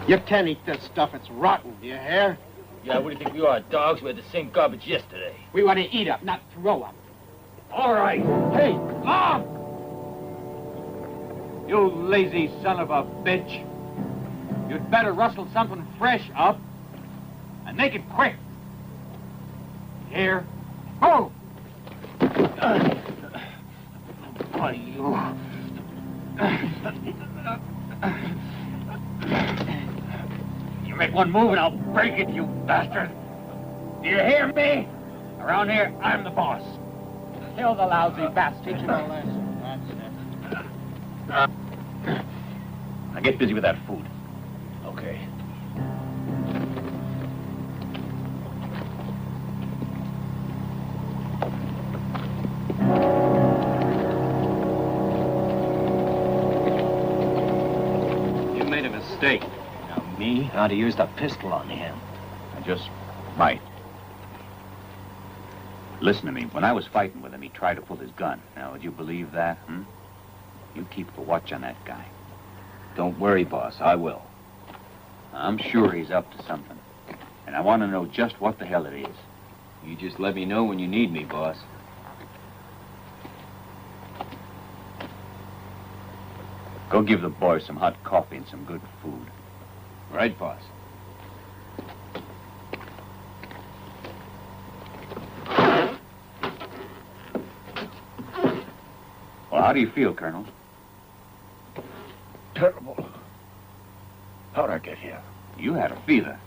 You can't eat this stuff. It's rotten. Do you hear? Yeah, what do you think we are, dogs? We had the same garbage yesterday. We want to eat up, not throw up. All right. Hey, Mom! You lazy son of a bitch. You'd better rustle something fresh up and make it quick. Here. Go! Why, you... You make one move and I'll break it, you bastard. Do you hear me? Around here, I'm the boss. Kill the lousy bastard. Teach him a lesson. That's it. Now get busy with that food. Okay. You made a mistake. Now, me? I'd have used a pistol on him. I just might. Listen to me. When I was fighting with him, he tried to pull his gun. Now, would you believe that, You keep a watch on that guy. Don't worry, boss. I will. I'm sure he's up to something. And I want to know just what the hell it is. You just let me know when you need me, boss. Go give the boys some hot coffee and some good food. Right, boss. Well, how do you feel, Colonel? Terrible. How'd I get here? You had a fever.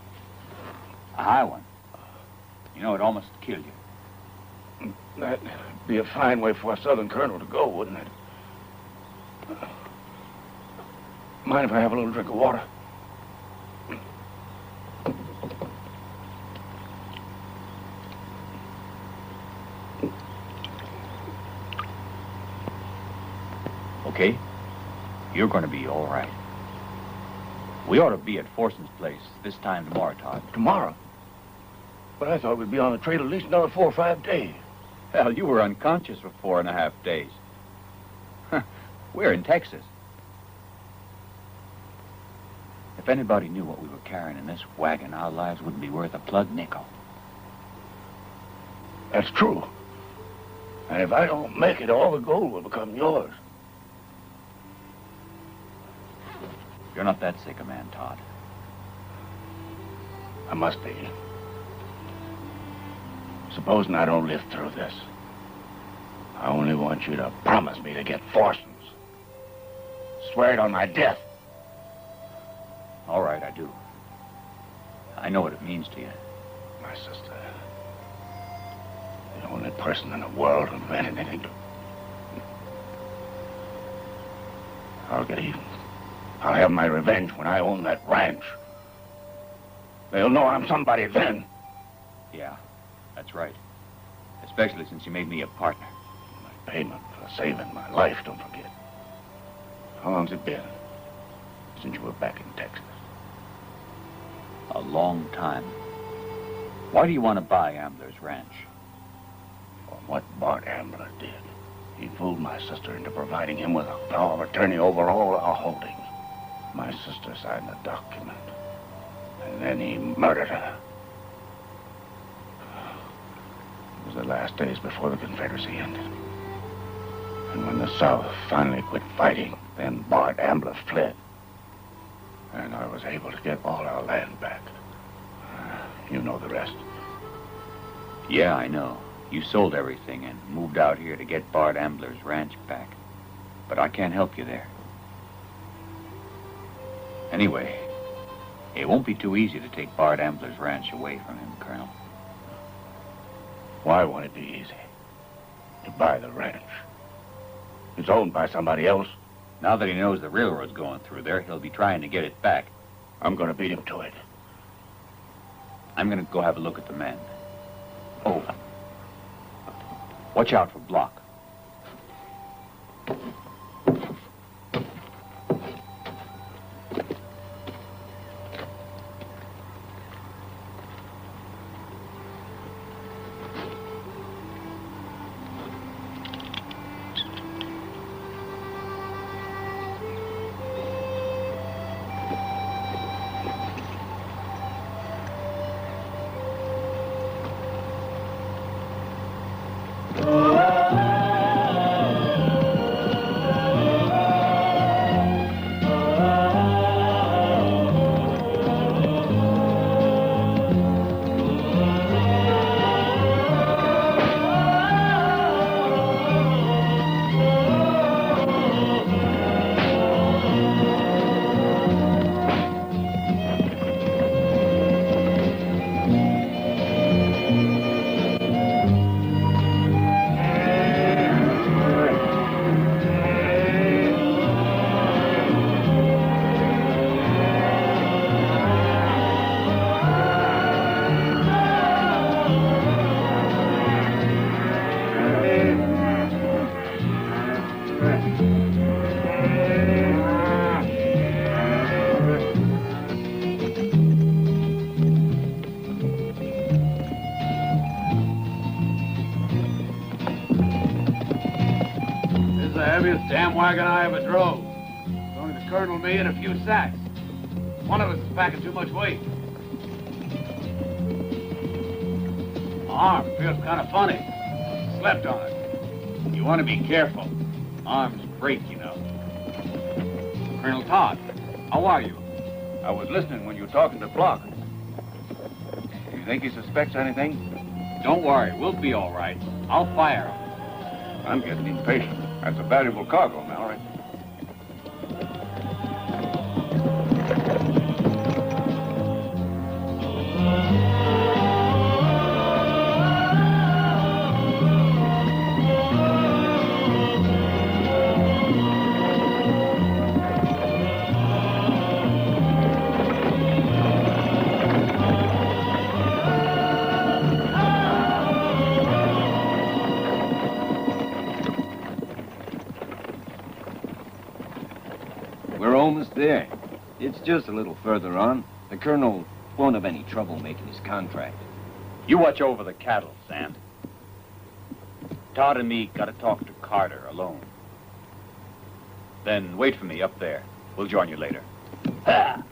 A high one. You know, it almost killed you. That'd be a fine way for a Southern colonel to go, wouldn't it? Mind if I have a little drink of water? Okay? You're going to be all right. We ought to be at Forson's place this time tomorrow, Todd. Tomorrow? But I thought we'd be on the trail at least another 4 or 5 days. Hell, you were unconscious for 4.5 days. We're in Texas. If anybody knew what we were carrying in this wagon, our lives wouldn't be worth a plug nickel. That's true. And if I don't make it, all the gold will become yours. You're not that sick a man, Todd. I must be. Supposing I don't live through this, I only want you to promise me to get Forson's. Swear it on my death. All right, I do. I know what it means to you. My sister. The only person in the world who meant anything to... I'll get even. I'll have my revenge when I own that ranch. They'll know I'm somebody then. Yeah, that's right. Especially since you made me a partner. My payment for saving my life, don't forget. How long's it been since you were back in Texas? A long time. Why do you want to buy Ambler's ranch? For what Bart Ambler did. He fooled my sister into providing him with a power of attorney over all our holdings. My sister signed the document, and then he murdered her. It was the last days before the Confederacy ended. And when the South finally quit fighting, then Bart Ambler fled. And I was able to get all our land back. You know the rest. Yeah, I know. You sold everything and moved out here to get Bart Ambler's ranch back. But I can't help you there. Anyway, it won't be too easy to take Bart Ambler's ranch away from him, Colonel. Why won't it be easy? To buy the ranch. It's owned by somebody else. Now that he knows the railroad's going through there, he'll be trying to get it back. I'm going to beat him to it. I'm going to go have a look at the men. Oh. Watch out for Block. wagon I ever drove. It's only the colonel, me, and a few sacks. One of us is packing too much weight. My arm feels kind of funny. Slept on it. You want to be careful. Arms break, you know. Colonel Todd, how are you? I was listening when you were talking to Block. Do you think he suspects anything? Don't worry, we'll be all right. I'll fire him. I'm getting impatient. That's a valuable cargo, Mallory. We're almost there. It's just a little further on. The colonel won't have any trouble making his contract. You watch over the cattle, Sand. Todd and me gotta talk to Carter alone. Then wait for me up there. We'll join you later. Ha!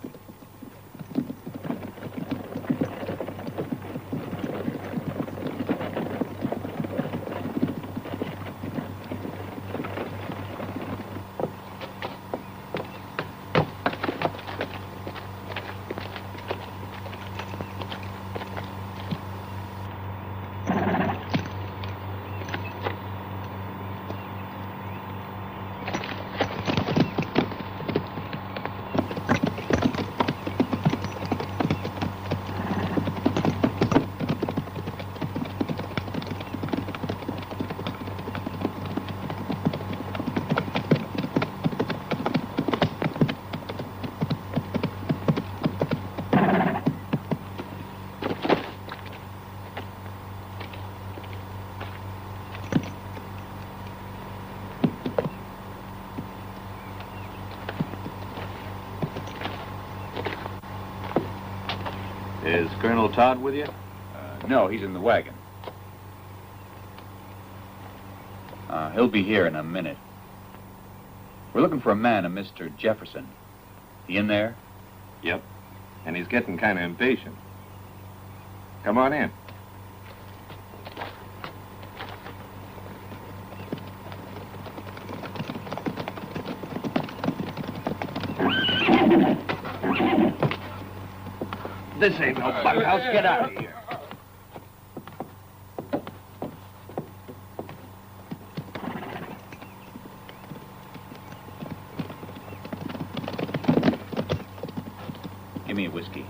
Is Colonel Todd with you? No, he's in the wagon. He'll be here in a minute. We're looking for a man, a Mr. Jefferson. He in there? Yep. And he's getting kind of impatient. Come on in. This ain't no bunkhouse. Get out of here. Give me a whiskey.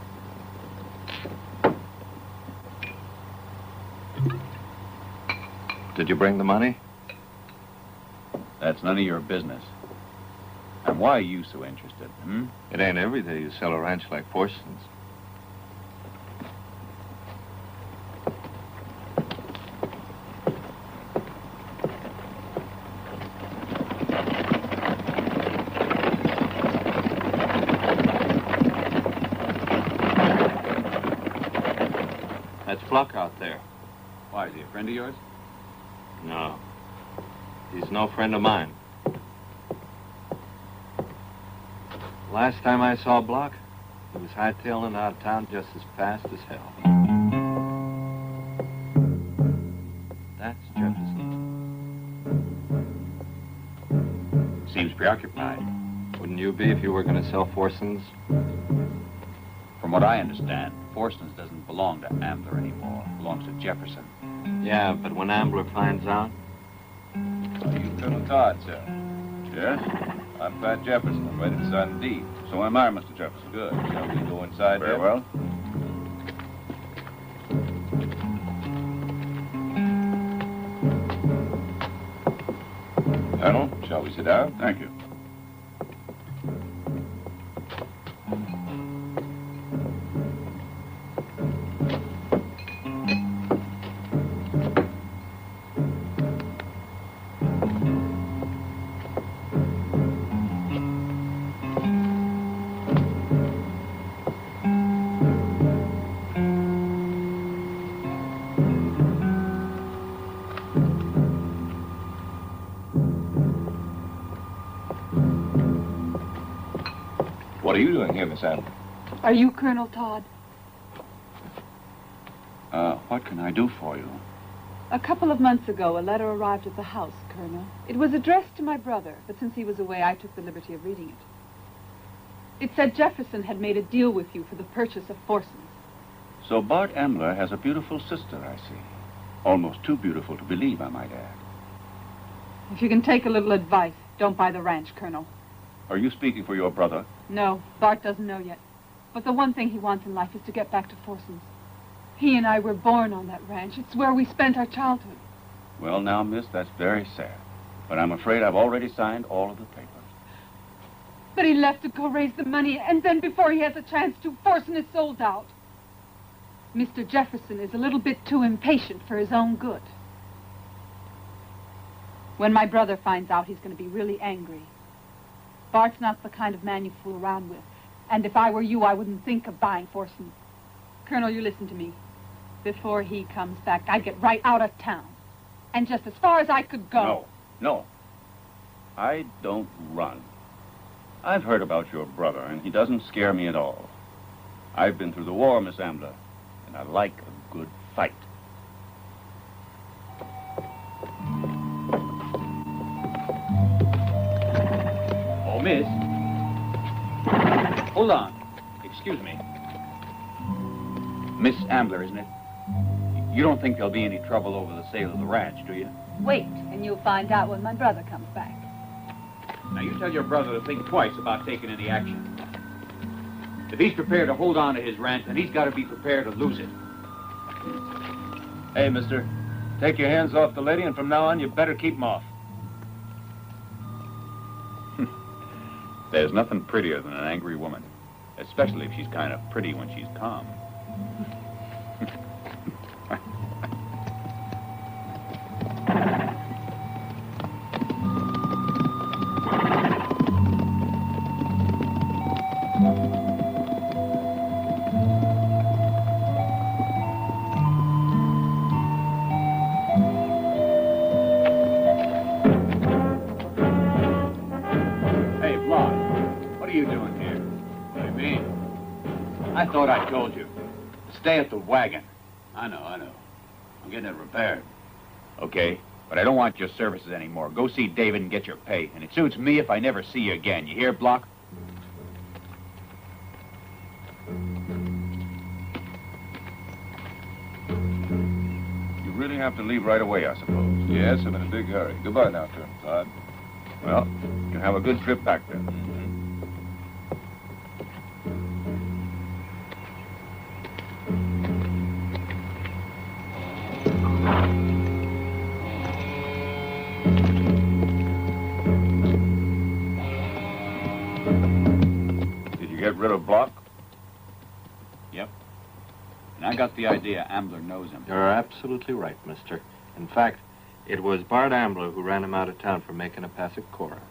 Did you bring the money? That's none of your business. And why are you so interested, hmm? It ain't every day you sell a ranch like Forston's. That's Fluck out there. Why, is he a friend of yours? No. He's no friend of mine. Last time I saw Block, he was hightailing out of town just as fast as hell. That's Jefferson. Seems preoccupied. Wouldn't you be if you were going to sell Forston's? From what I understand, Forston's doesn't belong to Ambler anymore. It belongs to Jefferson. Yeah, but when Ambler finds out... Are you Colonel Todd, sir? Yes? I'm Pat Jefferson. I'm ready to sign the deed. So am I, Mr. Jefferson. Good. Shall we go inside Very then? well. Colonel, shall we sit down? Thank you. What are you doing here, Miss Ambler? Are you Colonel Todd? What can I do for you? A couple of months ago, a letter arrived at the house, Colonel. It was addressed to my brother, but since he was away, I took the liberty of reading it. It said Jefferson had made a deal with you for the purchase of Forsons. So Bart Ambler has a beautiful sister, I see. Almost too beautiful to believe, I might add. If you can take a little advice, don't buy the ranch, Colonel. Are you speaking for your brother? No, Bart doesn't know yet. But the one thing he wants in life is to get back to Forsons. He and I were born on that ranch. It's where we spent our childhood. Well, now, miss, that's very sad. But I'm afraid I've already signed all of the papers. But he left to go raise the money, and then before he has a chance to, Forson is sold out. Mr. Jefferson is a little bit too impatient for his own good. When my brother finds out, he's going to be really angry. Bart's not the kind of man you fool around with. And if I were you, I wouldn't think of buying Forson. Colonel, you listen to me. Before he comes back, I'd get right out of town. And just as far as I could go. No. I don't run. I've heard about your brother, and he doesn't scare me at all. I've been through the war, Miss Ambler, and I like a good fight. Oh, miss. Hold on. Excuse me. Miss Ambler, isn't it? You don't think there'll be any trouble over the sale of the ranch, do you? Wait, and you'll find out when my brother comes back. Now, you tell your brother to think twice about taking any action. If he's prepared to hold on to his ranch, then he's got to be prepared to lose it. Hey, mister. Take your hands off the lady, and from now on, you better keep them off. There's nothing prettier than an angry woman, especially if she's kind of pretty when she's calm. I thought I told you. Stay at the wagon. I know. I'm getting it repaired. Okay, but I don't want your services anymore. Go see David and get your pay. And it suits me if I never see you again. You hear, Block? You really have to leave right away, I suppose. Yes, I'm in a big hurry. Goodbye now, Colonel Todd. Well, you can have a good trip back then. Get rid of Block? Yep. And I got the idea Ambler knows him. You're absolutely right, mister. In fact, it was Bart Ambler who ran him out of town for making a pass at Cora.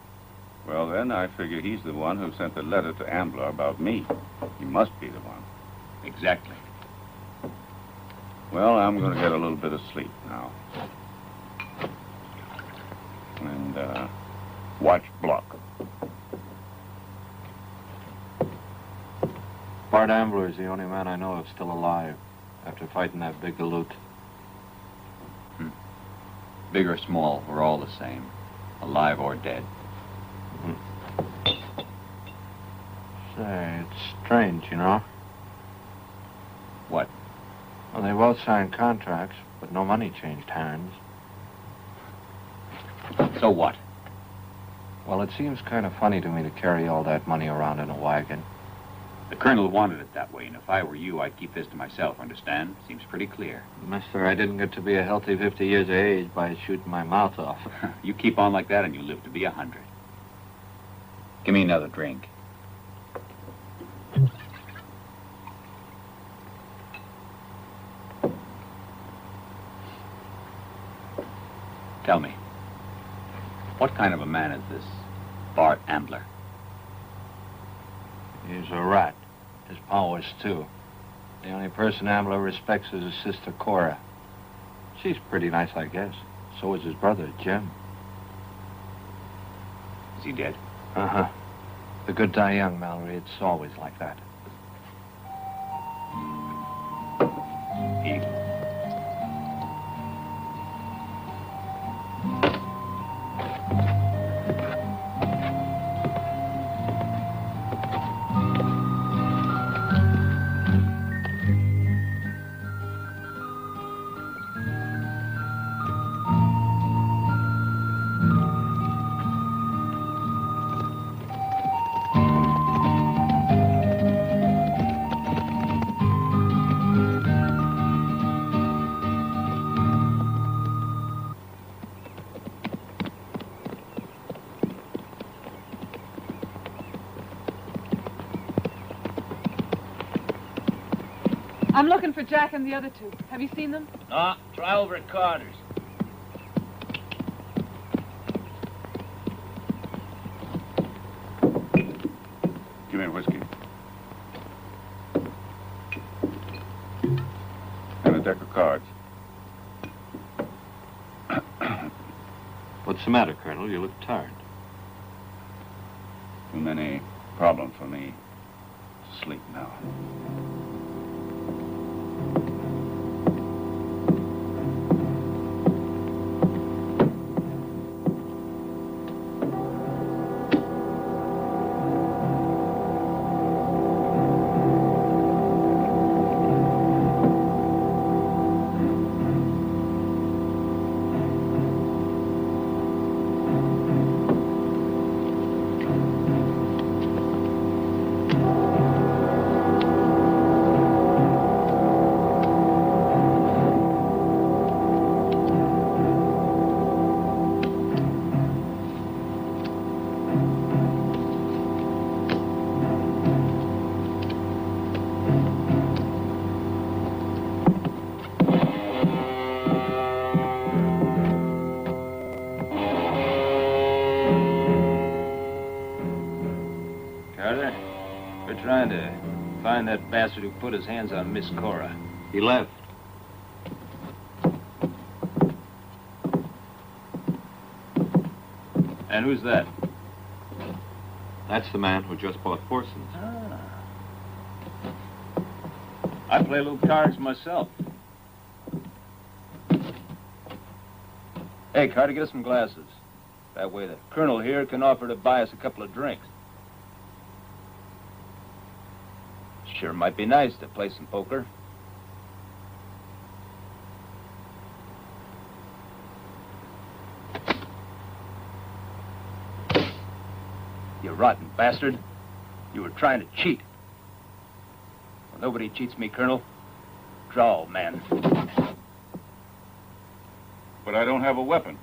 Well, then, I figure he's the one who sent the letter to Ambler about me. He must be the one. Exactly. Well, I'm going to get a little bit of sleep now. And, watch Block. Bart Ambler is the only man I know of still alive after fighting that big galoot. Big or small, we're all the same, alive or dead. Say, it's strange, you know. What? Well, they both signed contracts, but no money changed hands. So what? Well, it seems kind of funny to me to carry all that money around in a wagon. The colonel wanted it that way, and if I were you, I'd keep this to myself, understand? Seems pretty clear. Mister, I didn't get to be a healthy 50 years of age by shooting my mouth off. You keep on like that and you live to be 100. Give me another drink. Tell me, what kind of a man is this Bart Ambler? He's a rat. His powers, too. The only person Ambler respects is his sister, Cora. She's pretty nice, I guess. So is his brother, Jim. Is he dead? Uh-huh. The good die young, Mallory. It's always like that. Eat. I'm looking for Jack and the other two. Have you seen them? No, try over at Carter's. Give me a whiskey. And a deck of cards. What's the matter, Colonel? You look tired. Too many problems for me to sleep now. Trying to find that bastard who put his hands on Miss Cora. He left. And who's that? That's the man who just bought Forson's. I play a little cards myself. Hey, Carter, get us some glasses. That way the colonel here can offer to buy us a couple of drinks. Sure might be nice to play some poker. You rotten bastard. You were trying to cheat. Well, nobody cheats me, Colonel. Draw, old man. But I don't have a weapon.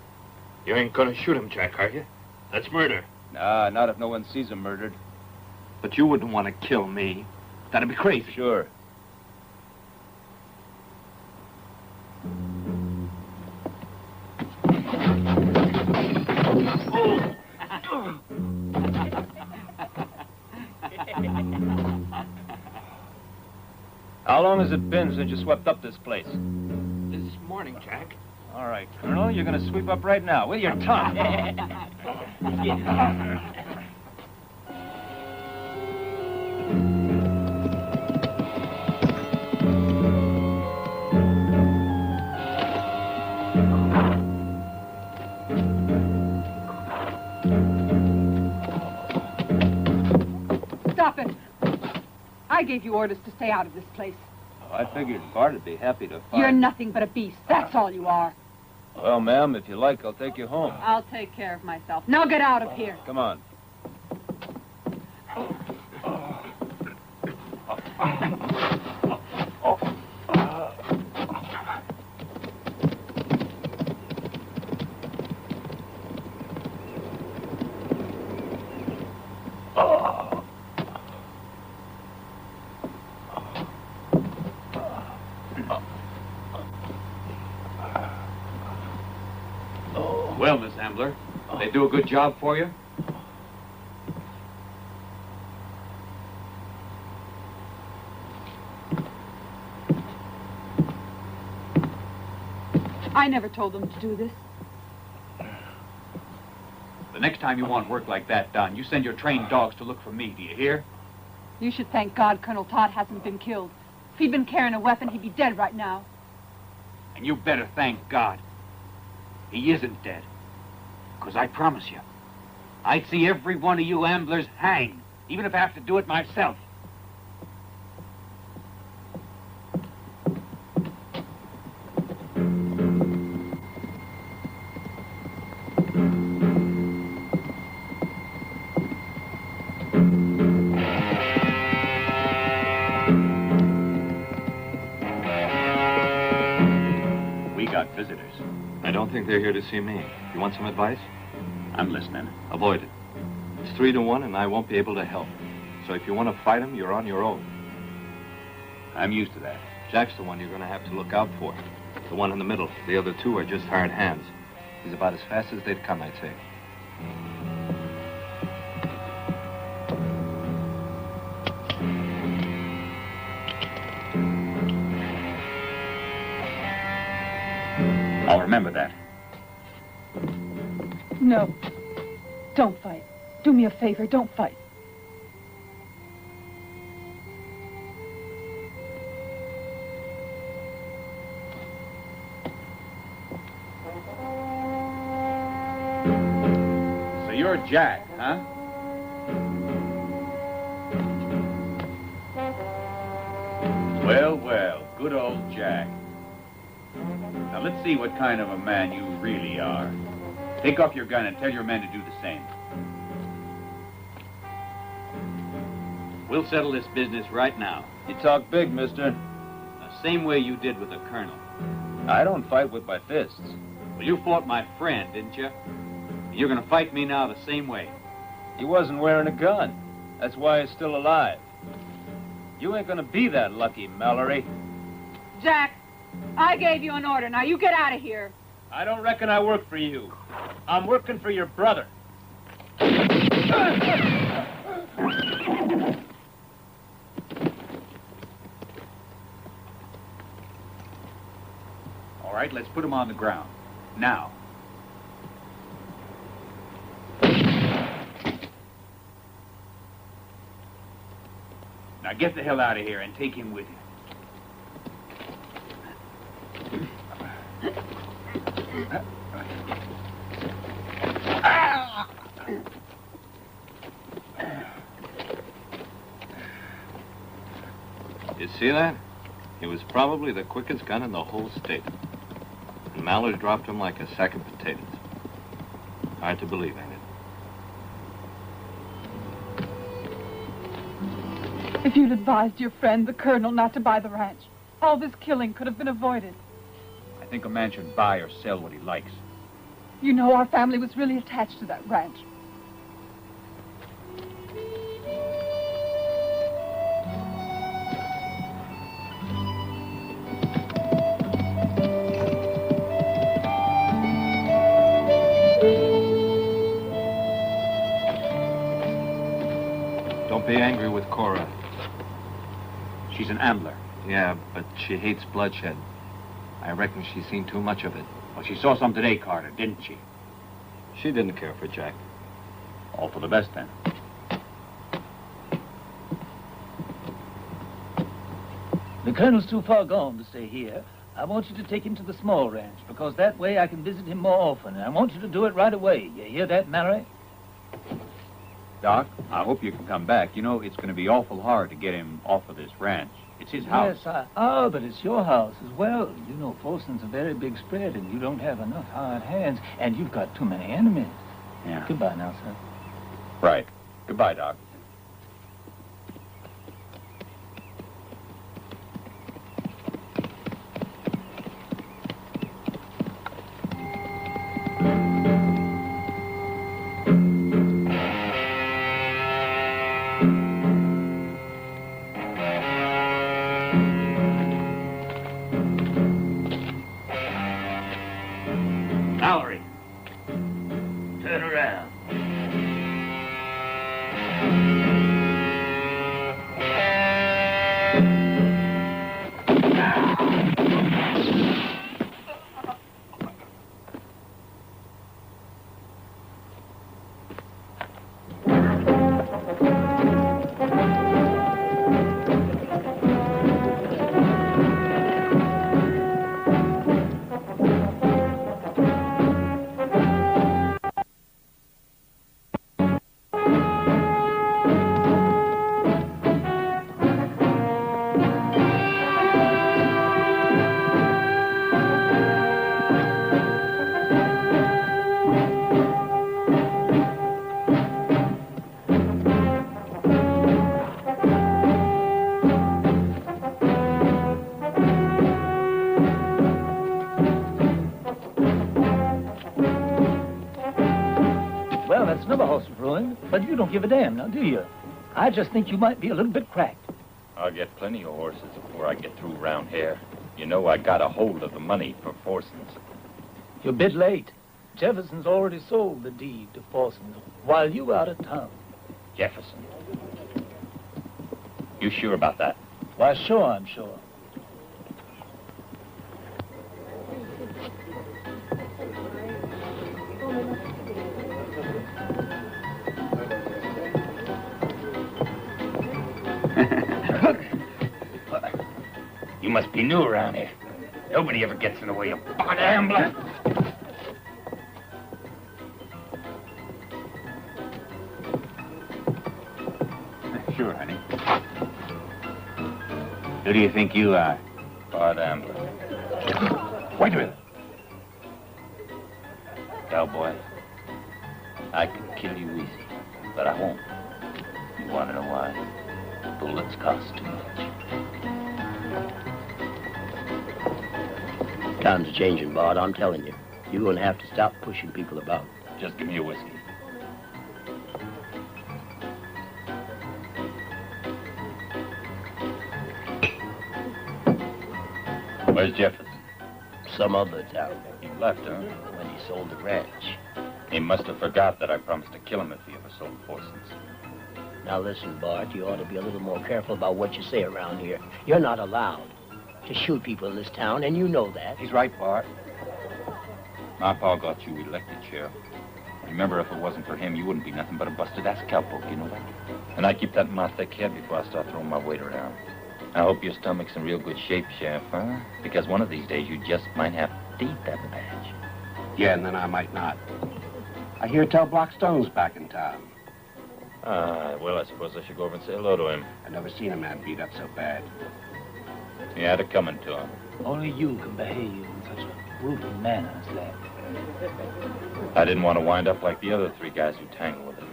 You ain't gonna shoot him, Jack, are you? That's murder. Nah, not if no one sees him murdered. But you wouldn't want to kill me. That'd be crazy. Sure. How long has it been since you swept up this place? This morning, Jack. All right, Colonel, you're gonna sweep up right now with your tongue. Stop it. I gave you orders to stay out of this place. Oh, I figured Bart would be happy to find... You're nothing but a beast. That's all you are. Well, ma'am, if you like, I'll take you home. I'll take care of myself. Now get out of here. Come on. Well, Miss Ambler, they do a good job for you? I never told them to do this. The next time you want work like that done, you send your trained dogs to look for me, do you hear? You should thank God Colonel Todd hasn't been killed. If he'd been carrying a weapon, he'd be dead right now. And you better thank God. He isn't dead. Because I promise you, I'd see every one of you amblers hanged, even if I have to do it myself. We got visitors. I don't think they're here to see me. You want some advice? I'm listening. Avoid it. It's 3-1, and I won't be able to help. So if you want to fight him, you're on your own. I'm used to that. Jack's the one you're going to have to look out for. The one in the middle. The other two are just hired hands. He's about as fast as they'd come, I'd say. I'll remember that. No. Don't fight. Do me a favor, don't fight. So you're Jack, huh? Well, well, good old Jack. Now let's see what kind of a man you really are. Take off your gun and tell your men to do the same. We'll settle this business right now. You talk big, mister. The same way you did with the colonel. I don't fight with my fists. Well, you fought my friend, didn't you? You're gonna fight me now the same way. He wasn't wearing a gun. That's why he's still alive. You ain't gonna be that lucky, Mallory. Jack, I gave you an order. Now you get out of here. I don't reckon I work for you. I'm working for your brother. All right, let's put him on the ground. Now. Now get the hell out of here and take him with you. You see that? He was probably the quickest gun in the whole state. And Mallory dropped him like a sack of potatoes. Hard to believe, ain't it? If you'd advised your friend, the colonel, not to buy the ranch, all this killing could have been avoided. I think a man should buy or sell what he likes. You know, our family was really attached to that ranch. Don't be angry with Cora. She's an ambler. Yeah, but she hates bloodshed. I reckon she's seen too much of it. Well, she saw some today, Carter, didn't she? She didn't care for Jack. All for the best, then. The colonel's too far gone to stay here. I want you to take him to the small ranch, because that way I can visit him more often. And I want you to do it right away. You hear that, Mallory? Doc, I hope you can come back. You know, it's going to be awful hard to get him off of this ranch. It's his house. Yes, oh, but it's your house as well. You know, Folsom's a very big spread, and you don't have enough hired hands, and you've got too many enemies. Yeah. Goodbye now, sir. Right. Goodbye, Doc. Mallory, turn around. Well, that's another horse ruined, but you don't give a damn, now, do you? I just think you might be a little bit cracked. I'll get plenty of horses before I get through round here. You know I got a hold of the money for Forson's. You're a bit late. Jefferson's already sold the deed to Forson's while you were out of town. Jefferson. You sure about that? Why, sure, I'm sure. You must be new around here. Nobody ever gets in the way of bot ambler. Sure, honey. Who do you think you are? Bart Ambler. Wait a minute. Cowboy, I can kill you easy, but I won't. You want to know why? Bullets cost too much. Times are changing, Bart, I'm telling you. You're going to have to stop pushing people about. Just give me a whiskey. Where's Jefferson? Some other town. He left, huh? When he sold the ranch. He must have forgot that I promised to kill him if he ever sold Forson's. Now listen, Bart, you ought to be a little more careful about what you say around here. You're not allowed to shoot people in this town, and you know that. He's right, Bart. My pa got you elected, Sheriff. Remember, if it wasn't for him, you wouldn't be nothing but a busted-ass cowpoke, you know that? And I keep that in my thick head before I start throwing my weight around. I hope your stomach's in real good shape, Sheriff, huh? Because one of these days you just might have to eat that badge. Yeah, and then I might not. I hear tell Blackstone's back in town. Well, I suppose I should go over and say hello to him. I've never seen a man beat up so bad. He had it coming to him. Only you can behave in such a brutal manner as that. I didn't want to wind up like the other three guys who tangled with him.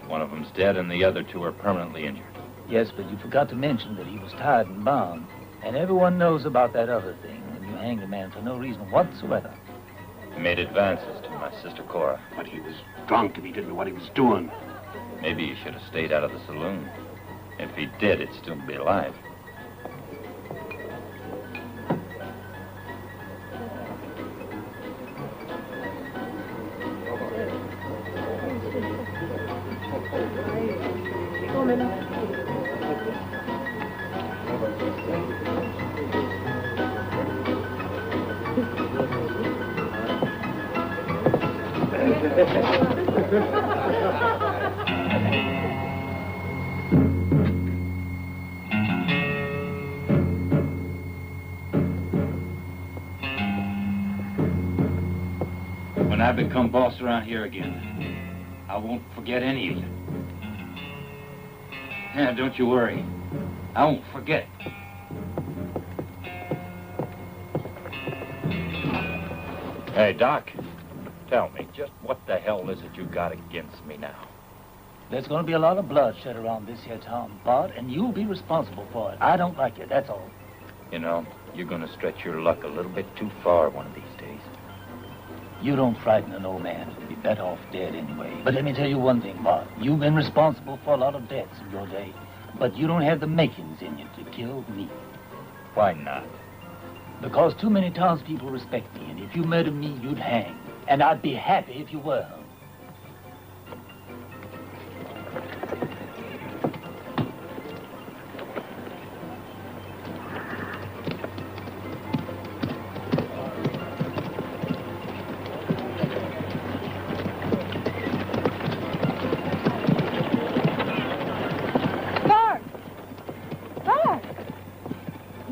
One of them's dead and the other two are permanently injured. Yes, but you forgot to mention that he was tied and bound. And everyone knows about that other thing, when you hanged a man for no reason whatsoever. He made advances to my sister Cora. But he was drunk if he didn't know what he was doing. Maybe he should have stayed out of the saloon. If he did, he'd still be alive. When I become boss around here again, I won't forget any of you. Yeah, don't you worry. I won't forget. Hey, Doc, tell me, just what the hell is it you got against me now? There's going to be a lot of bloodshed around this here town, Bart, and you'll be responsible for it. I don't like it, that's all. You know, you're going to stretch your luck a little bit too far one of these days. You don't frighten an old man. He'd be better off dead anyway. But let me tell you one thing, Bart. You've been responsible for a lot of deaths in your day, but you don't have the makings in you to kill me. Why not? Because too many townspeople respect me, and if you murdered me, you'd hang. And I'd be happy if you were.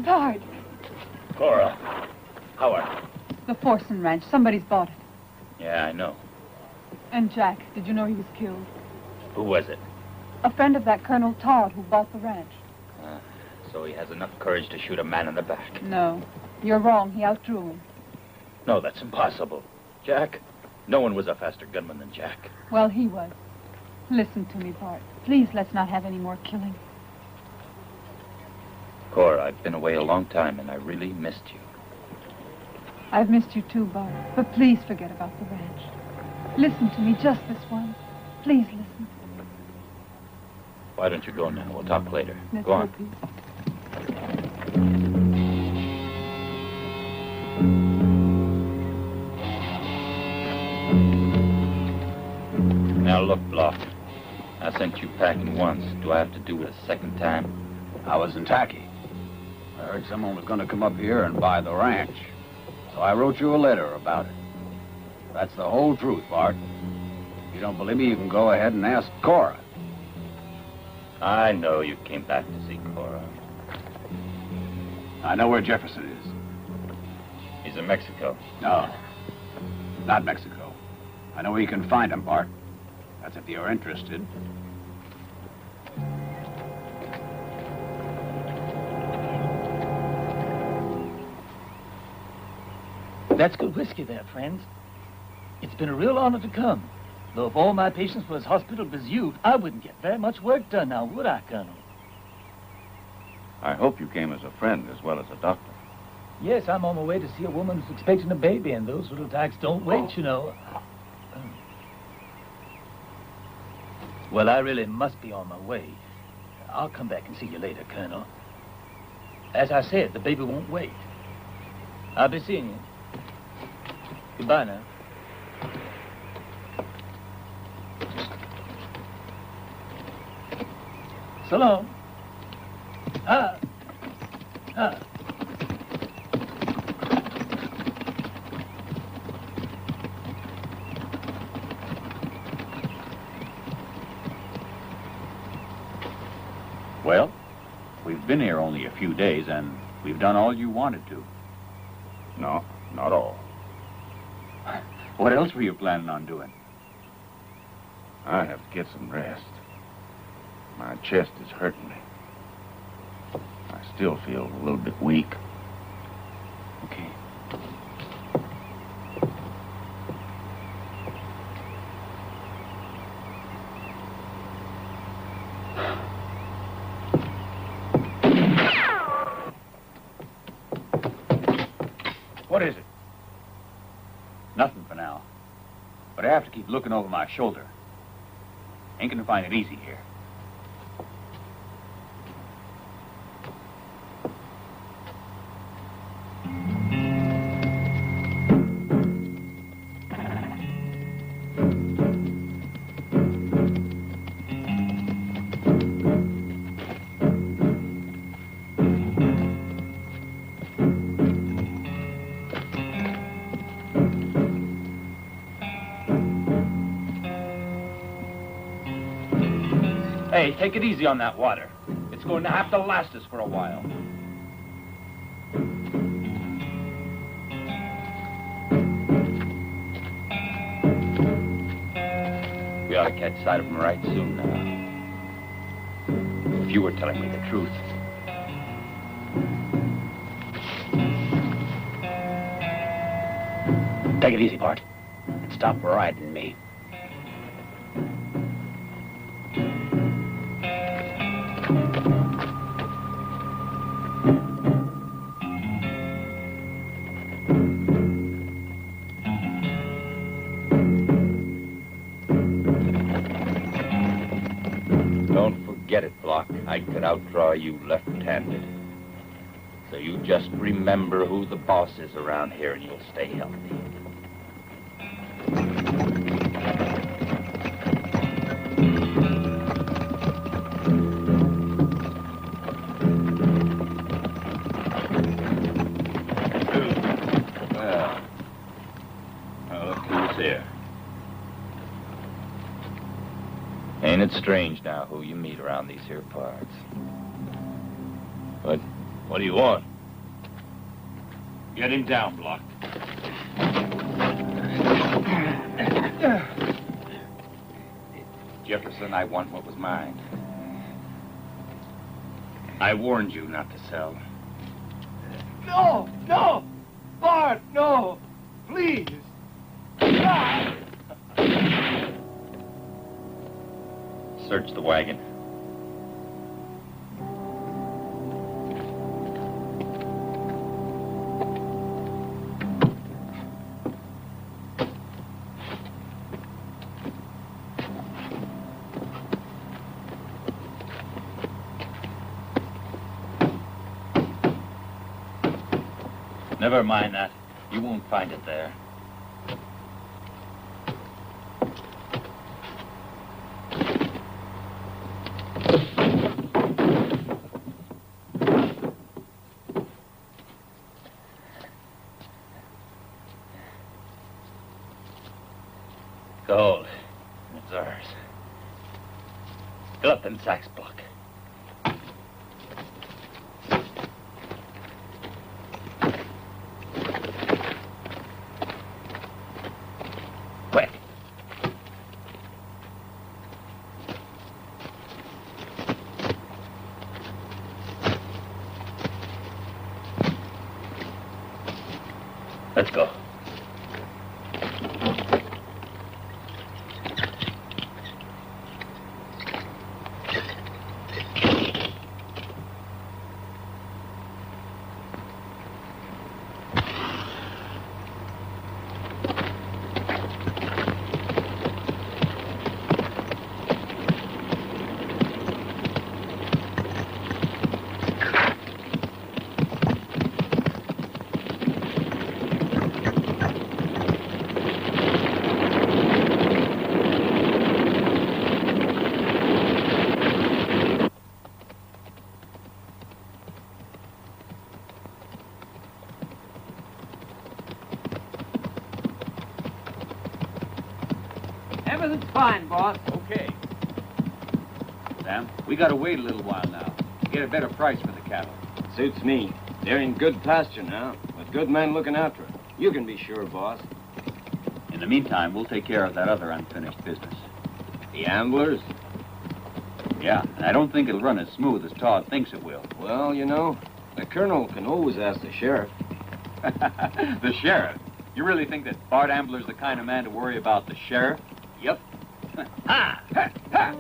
Bart. Cora, how are you? The Forson Ranch. Somebody's bought it. Yeah, I know. And Jack, did you know he was killed? Who was it? A friend of that Colonel Todd who bought the ranch. So he has enough courage to shoot a man in the back. No. You're wrong. He outdrew him. No, that's impossible. Jack? No one was a faster gunman than Jack. Well, he was. Listen to me, Bart. Please, let's not have any more killing. Cora, I've been away a long time, and I really missed you. I've missed you too, Bart. But please forget about the ranch. Listen to me just this once. Please listen. Why don't you go now? We'll talk later. Let's Go on. please. Now look, Block. I sent you packing once. Do I have to do it a second time? I was in Tacky. I heard someone was going to come up here and buy the ranch. So I wrote you a letter about it. That's the whole truth, Bart. If you don't believe me, you can go ahead and ask Cora. I know you came back to see Cora. I know where Jefferson is. He's in Mexico. No, not Mexico. I know where you can find him, Bart. That's if you're interested. That's good whiskey there, friends. It's been a real honor to come. Though if all my patients were as hospitable as you, I wouldn't get very much work done now, would I, Colonel? I hope you came as a friend as well as a doctor. Yes, I'm on my way to see a woman who's expecting a baby, and those little attacks don't wait, you know. Well, I really must be on my way. I'll come back and see you later, Colonel. As I said, the baby won't wait. I'll be seeing you. Goodbye now. So long. Ah. Well, we've been here only a few days, and we've done all you wanted to. No, not all. What else were you planning on doing? I have to get some rest. My chest is hurting me. I still feel a little bit weak. Okay. What is it? Nothing for now. But I have to keep looking over my shoulder. Ain't gonna find it easy here. Hey, take it easy on that water. It's going to have to last us for a while. We ought to catch sight of him right soon now. If you were telling me the truth. Take it easy, Bart. And stop riding me. Get it, Block. I could outdraw you left-handed. So you just remember who the boss is around here and you'll stay healthy. Well, look who's here. Ain't it strange now who you meet around these here parts? What do you want? Get him down, Block. Jefferson, I want what was mine. I warned you not to sell. No! No! Bart, no! Please! Search the wagon. Never mind that. You won't find it there. Gold. It's ours. Fill up them sacks, Block. Quick. Let's go. Everything's fine, boss. Okay. Sam, we gotta wait a little while now to get a better price for the cattle. Suits me. They're in good pasture now, with good men looking after them. You can be sure, boss. In the meantime, we'll take care of that other unfinished business. The amblers? Yeah, and I don't think it'll run as smooth as Todd thinks it will. Well, you know, the colonel can always ask the sheriff. The sheriff? You really think that Bart Ambler's the kind of man to worry about the sheriff? Yep. Ha! Ha! Ha!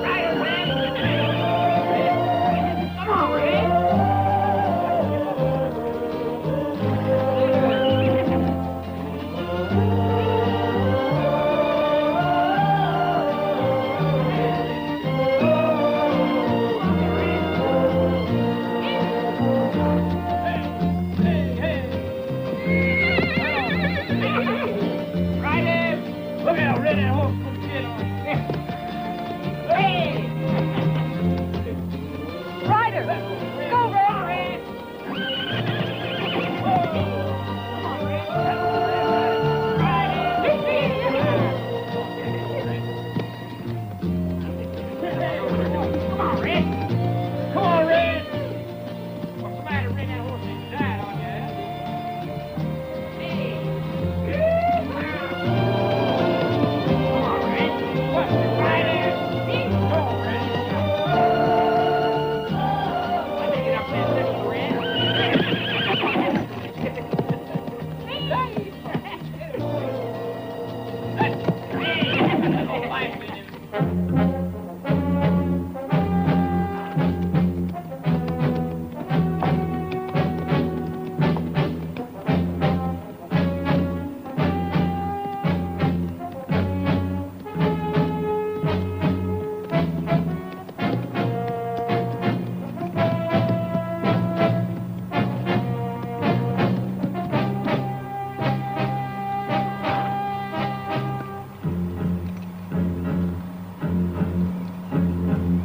Right, Red! Come on, Red!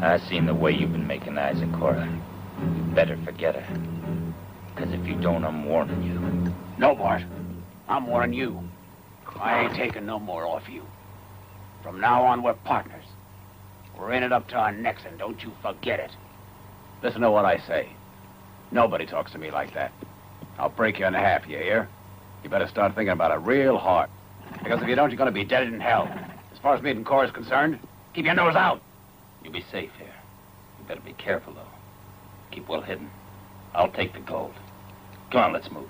I seen the way you've been making eyes at Cora. You better forget her. Because if you don't, I'm warning you. No, Bart. I'm warning you. I ain't taking no more off you. From now on, we're partners. We're in it up to our necks, and don't you forget it. Listen to what I say. Nobody talks to me like that. I'll break you in half, you hear? You better start thinking about it real hard. Because if you don't, you're going to be dead in hell. As far as me and Cora is concerned, keep your nose out. You'll be safe here. You better be careful, though. Keep well hidden. I'll take the gold. Come on, let's move.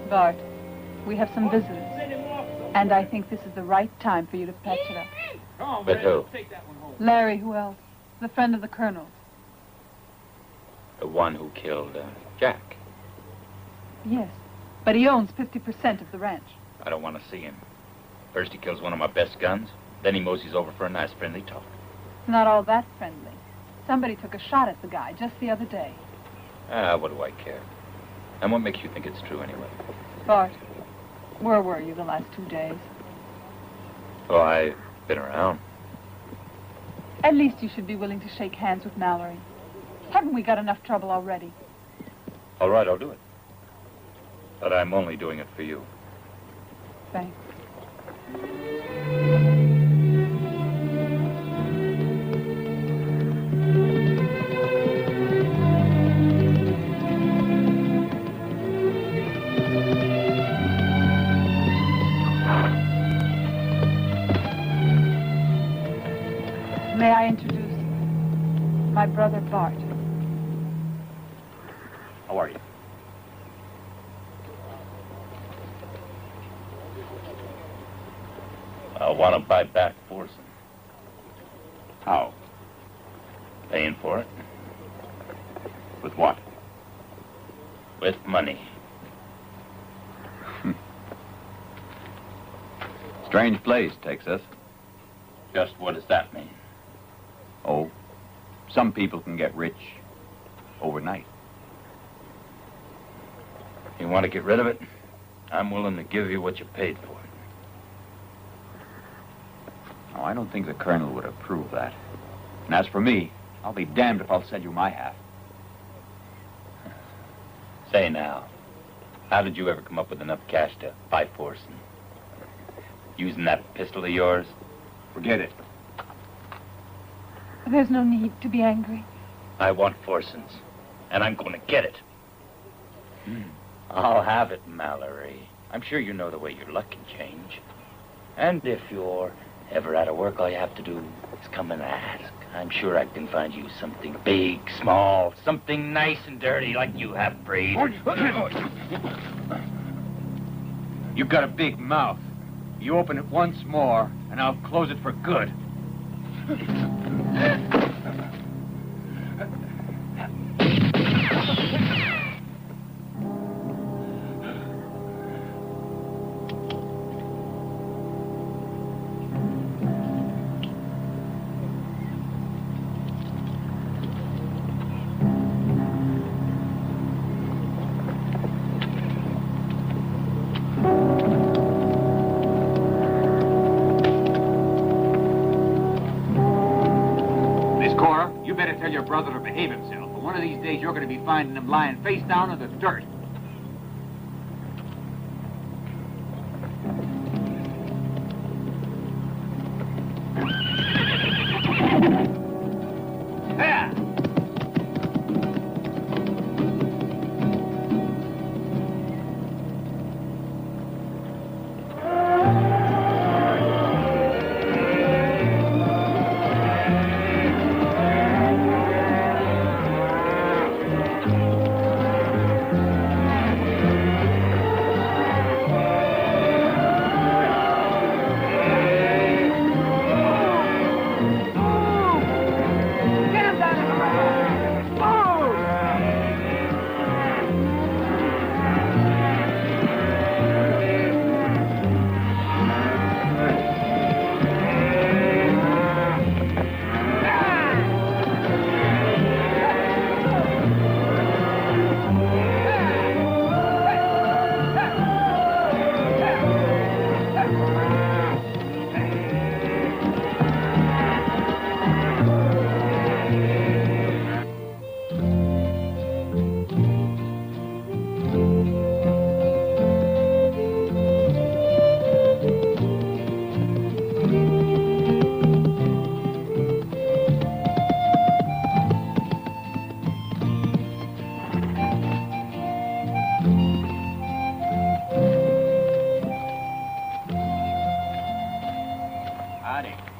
Bart, we have some visitors. And I think this is the right time for you to patch it up. With who? Larry, who else? The friend of the Colonel's. The one who killed Jack. Yes, but he owns 50% of the ranch. I don't want to see him. First he kills one of my best guns, then he moseys over for a nice friendly talk. It's not all that friendly. Somebody took a shot at the guy just the other day. What do I care? And what makes you think it's true anyway? Bart, where were you the last 2 days? Oh, I've been around. At least you should be willing to shake hands with Mallory. Haven't we got enough trouble already? All right, I'll do it. But I'm only doing it for you. Thanks. May I introduce my brother Bart? How are you? I want to buy back Forsen. How? Paying for it. With what? With money. Strange place, Texas. Just what does that mean? Oh, some people can get rich overnight. You want to get rid of it? I'm willing to give you what you paid for it. Oh, I don't think the Colonel would approve that. And as for me, I'll be damned if I'll sell you my half. Say now, how did you ever come up with enough cash to buy Forsen? Using that pistol of yours? Forget it. There's no need to be angry. I want Forsen's, and I'm going to get it. I'll have it, Mallory. I'm sure you know the way your luck can change. And if you're ever out of work, all you have to do is come and ask. I'm sure I can find you something big, small, something nice and dirty like you have, Braid. You've got a big mouth. You open it once more, and I'll close it for good. Tell your brother to behave himself, but one of these days you're going to be finding him lying face down in the dirt. There!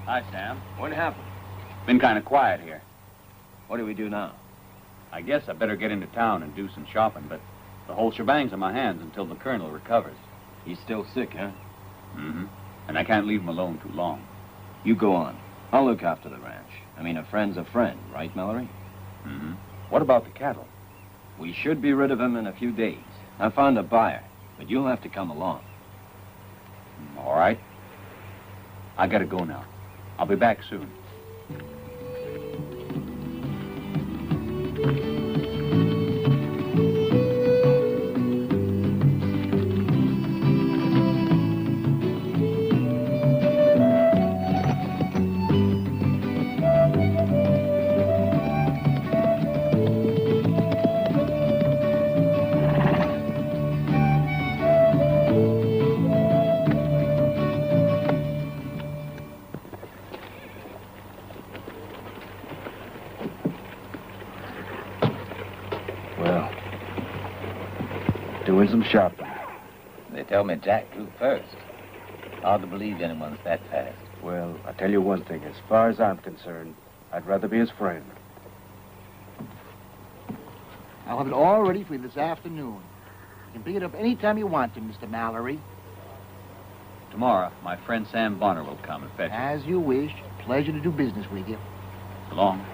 Hi, Sam. What happened? Been kind of quiet here. What do we do now? I guess I better get into town and do some shopping, but the whole shebang's in my hands until the colonel recovers. He's still sick, huh? Mm-hmm. And I can't leave him alone too long. You go on. I'll look after the ranch. I mean, a friend's a friend, right, Mallory? Mm-hmm. What about the cattle? We should be rid of him in a few days. I found a buyer, but you'll have to come along. All right. I gotta go now. I'll be back soon. Doing some shopping. They tell me Jack drew first. Hard to believe anyone's that fast. Well, I tell you one thing. As far as I'm concerned, I'd rather be his friend. I'll have it all ready for you this afternoon. You can pick it up any time you want to, Mr. Mallory. Tomorrow, my friend Sam Bonner will come and fetch it. As you wish. Pleasure to do business with you. So long.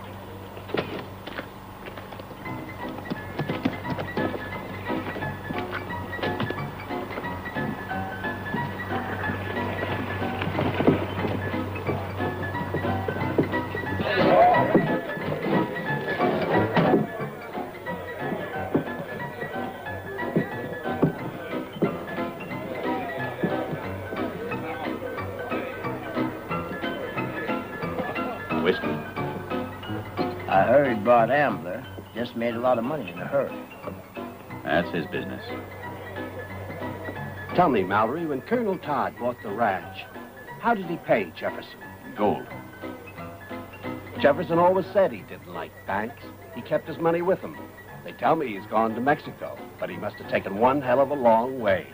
Whiskey. I heard Bart Ambler just made a lot of money in a hurry. That's his business. Tell me, Mallory, when Colonel Todd bought the ranch, how did he pay Jefferson? Gold. Jefferson always said he didn't like banks. He kept his money with him. They tell me he's gone to Mexico, but he must have taken one hell of a long way.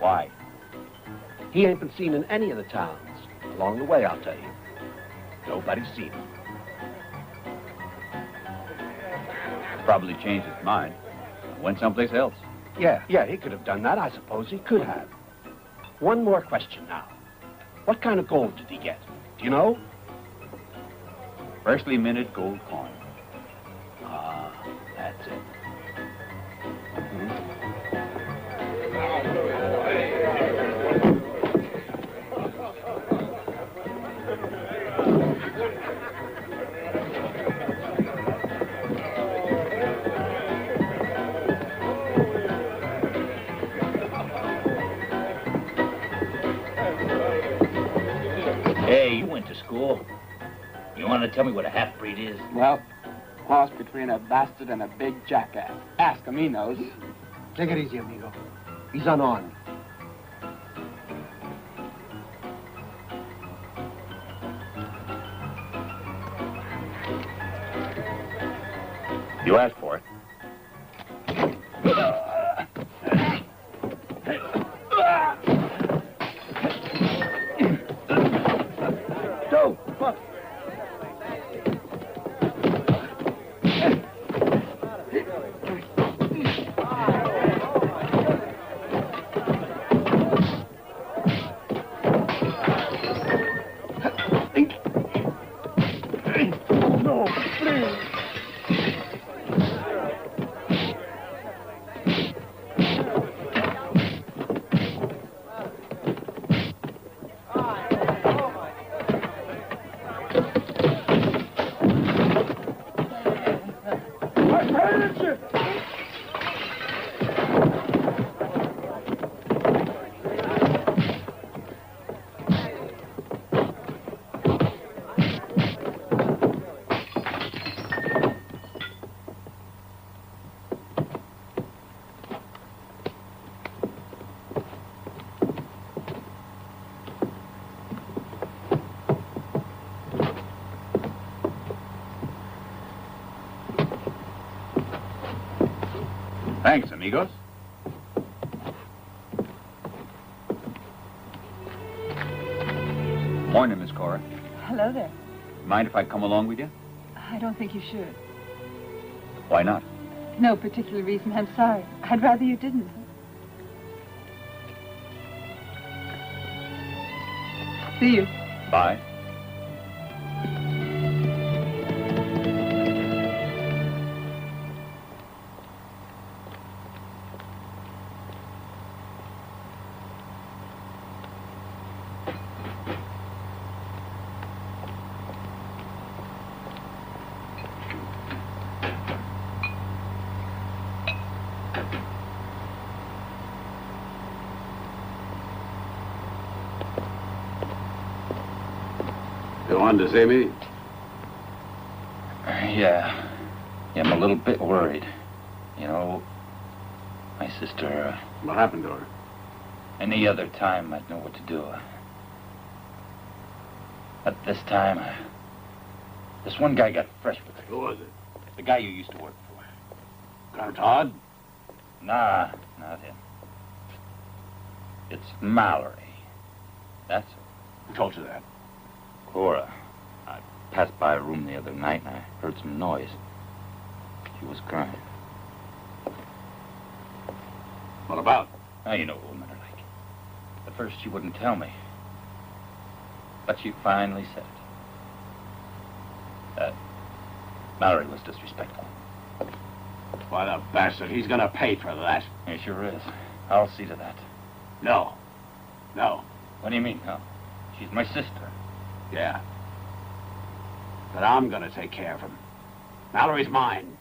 Why? He ain't been seen in any of the towns. Along the way, I'll tell you. Nobody's seen him. Probably changed his mind. Went someplace else. Yeah, he could have done that. I suppose he could have. One more question now. What kind of gold did he get? Do you know? Freshly minted gold coin. Ah, that's it. Hey, you went to school. You want to tell me what a half-breed is? Well, cross between a bastard and a big jackass. Ask him, he knows. Take it easy, amigo. He's unarmed. You asked for it. Thanks, amigos. Morning, Miss Cora. Hello there. Mind if I come along with you? I don't think you should. Why not? No particular reason. I'm sorry. I'd rather you didn't. See you. Bye. You wanted to see me? Yeah, I'm a little bit worried. You know, my sister... What happened to her? Any other time, I'd know what to do. But this time, this one guy got fresh with her. Who was it? The guy you used to work for. Colonel Todd? Nah, not him. It's Mallory. That's it. Who told you that? Cora. I passed by a room the other night and I heard some noise. She was crying. What about? Now, you know what women are like. At first, she wouldn't tell me. But she finally said it. Mallory was disrespectful. Why, the bastard, he's gonna pay for that. He sure is. I'll see to that. No. No. What do you mean, no? She's my sister. Yeah. But I'm gonna take care of him. Mallory's mine.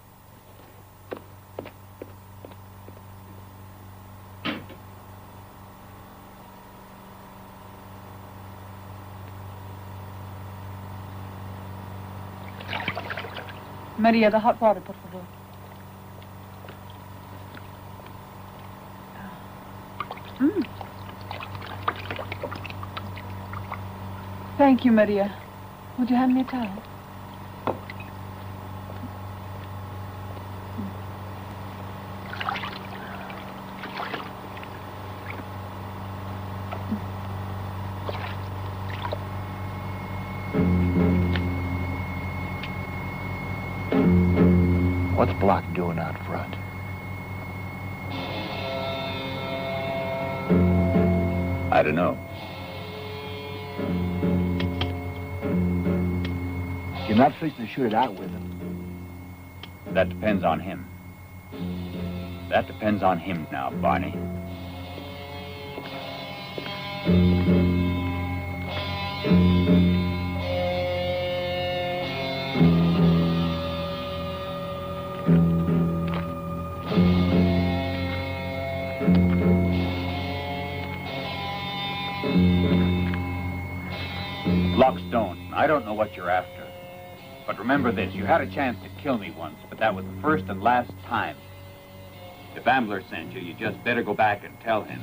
Maria, the hot water, por favor. Thank you, Maria. Would you hand me a towel? What's Block doing out front? I don't know. You're not fixing to shoot it out with him. That depends on him. That depends on him now, Barney. Lockstone, I don't know what you're after. But remember this, you had a chance to kill me once, but that was the first and last time. If Ambler sent you, you just better go back and tell him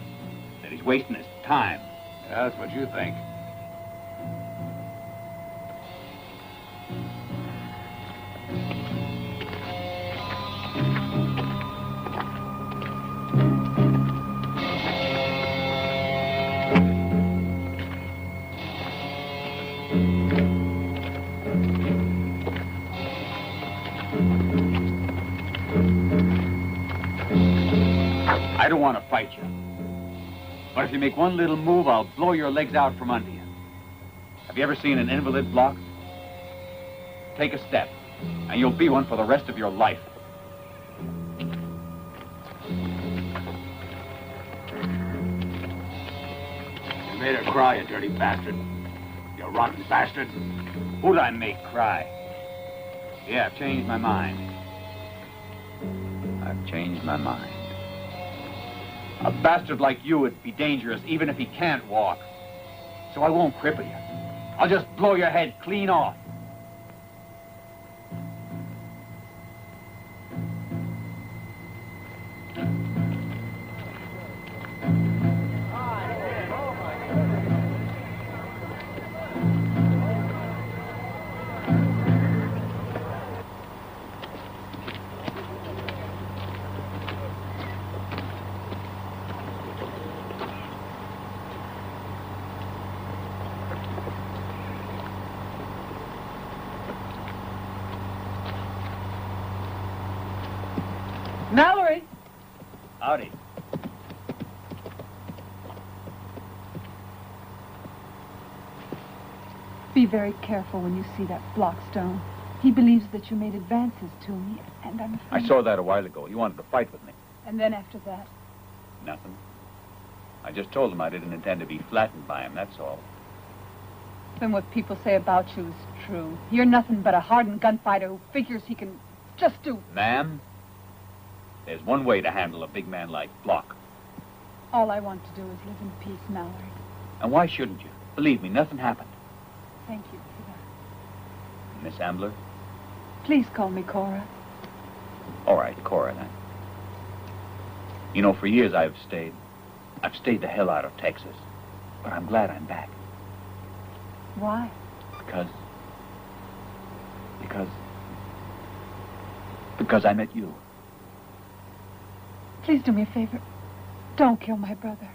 that he's wasting his time. Yeah, that's what you think. I don't want to fight you. But if you make one little move, I'll blow your legs out from under you. Have you ever seen an invalid block? Take a step, and you'll be one for the rest of your life. You made her cry, you dirty bastard. You rotten bastard. Who'd I make cry? Yeah, I've changed my mind. I've changed my mind. A bastard like you would be dangerous even if he can't walk. So I won't cripple you. I'll just blow your head clean off. Mallory! Howdy. Be very careful when you see that block stone. He believes that you made advances to me, and I'm afraid... I saw that a while ago. He wanted to fight with me. And then after that? Nothing. I just told him I didn't intend to be flattened by him, that's all. Then what people say about you is true. You're nothing but a hardened gunfighter who figures he can just do... Ma'am, there's one way to handle a big man like Block. All I want to do is live in peace, Mallory. And why shouldn't you? Believe me, nothing happened. Thank you for that. Miss Ambler? Please call me Cora. All right, Cora, then. You know, for years I've stayed the hell out of Texas. But I'm glad I'm back. Why? Because I met you. Please do me a favor. Don't kill my brother.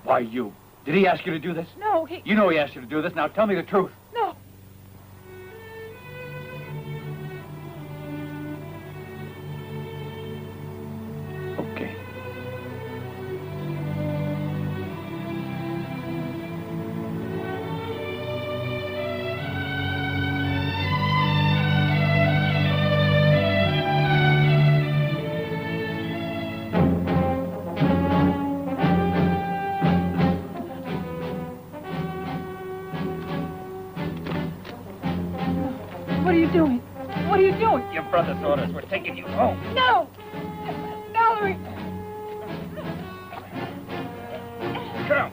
Why, you? Did he ask you to do this? No, he... You know he asked you to do this. Now tell me the truth. No. Okay. What are you doing? What are you doing? Your brother's orders were taking you home. No! Mallory! Come.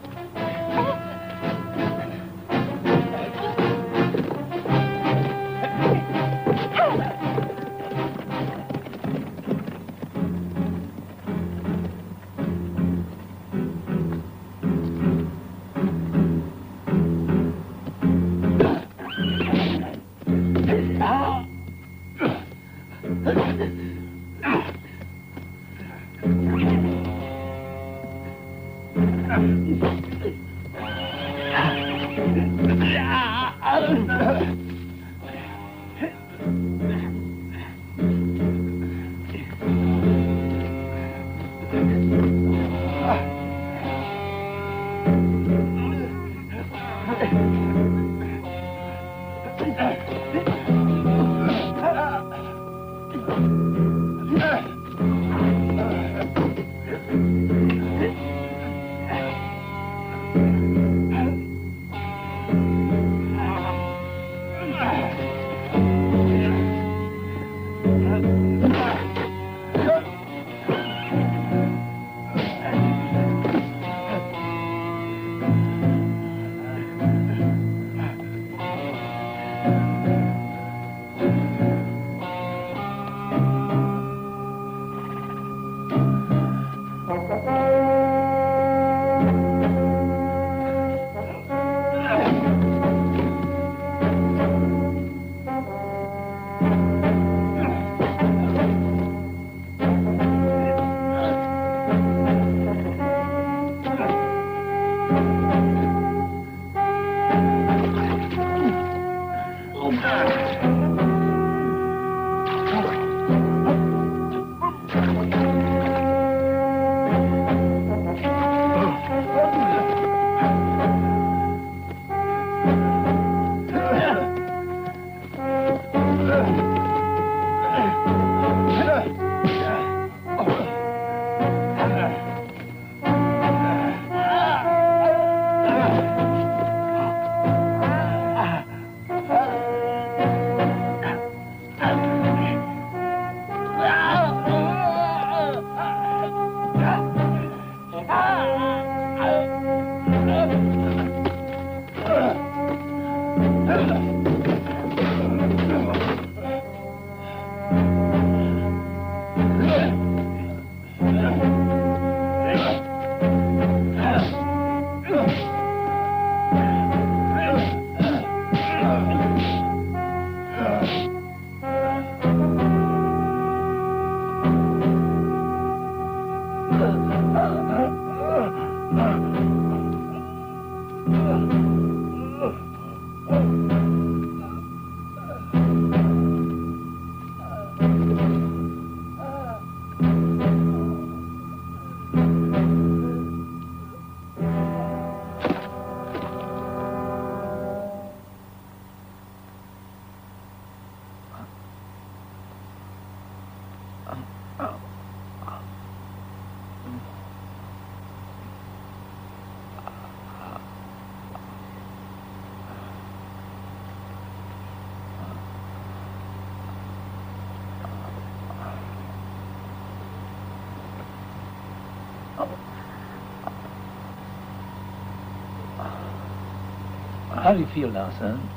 How do you feel now, son?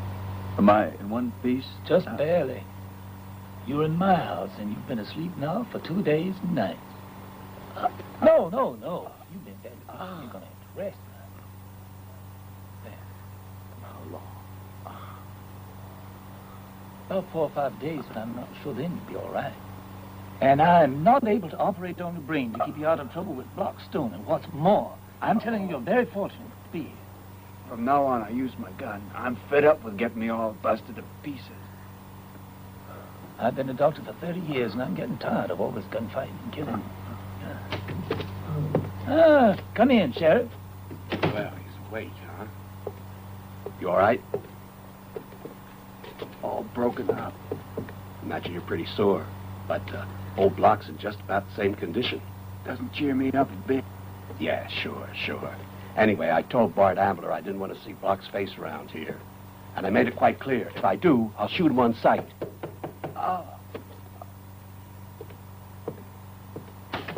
Am I in one piece? Just barely. You're in my house, and you've been asleep now for 2 days and nights. No. You've been badly. You're gonna have to rest now. There. How long? About 4 or 5 days, but I'm not sure then you'll be all right. And I'm not able to operate on the brain to keep you out of trouble with block stone. And what's more, I'm telling you, you're very fortunate to be here. From now on, I use my gun. I'm fed up with getting me all busted to pieces. I've been a doctor for 30 years, and I'm getting tired of all this gunfighting and killing. Come in, Sheriff. Well, he's awake, huh? You all right? All broken up. Imagine you're pretty sore. But old Block's in just about the same condition. Doesn't cheer me up a bit. Yeah, sure. Anyway, I told Bart Ambler I didn't want to see Block's face around here. And I made it quite clear. If I do, I'll shoot him on sight.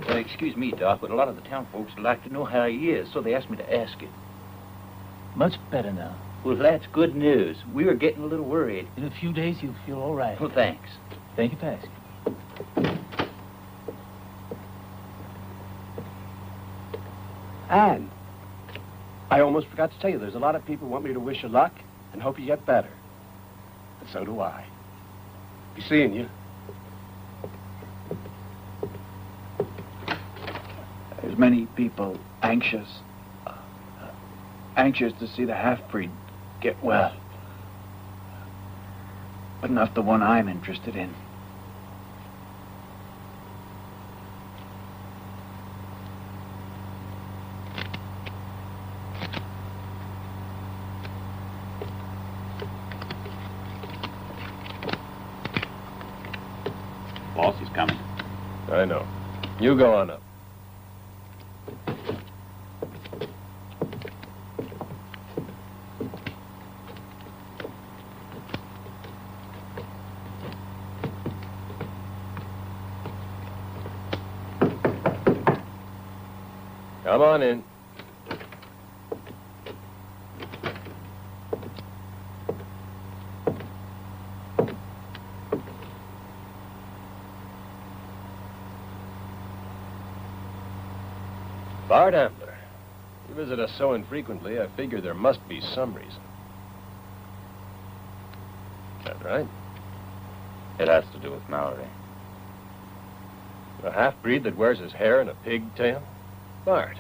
Excuse me, Doc, but a lot of the town folks would like to know how he is, so they asked me to ask you. Much better now. Well, that's good news. We were getting a little worried. In a few days, you'll feel all right. Well, thanks. Thank you for asking. And I almost forgot to tell you, there's a lot of people who want me to wish you luck and hope you get better. And so do I. Be seeing you. There's many people anxious to see the half-breed get well. But not the one I'm interested in. Boss, he's coming. I know. You go on up. Come on in. Bart Ambler, you visit us so infrequently, I figure there must be some reason. Is that right? It has to do with Mallory. A half-breed that wears his hair in a pigtail? Bart,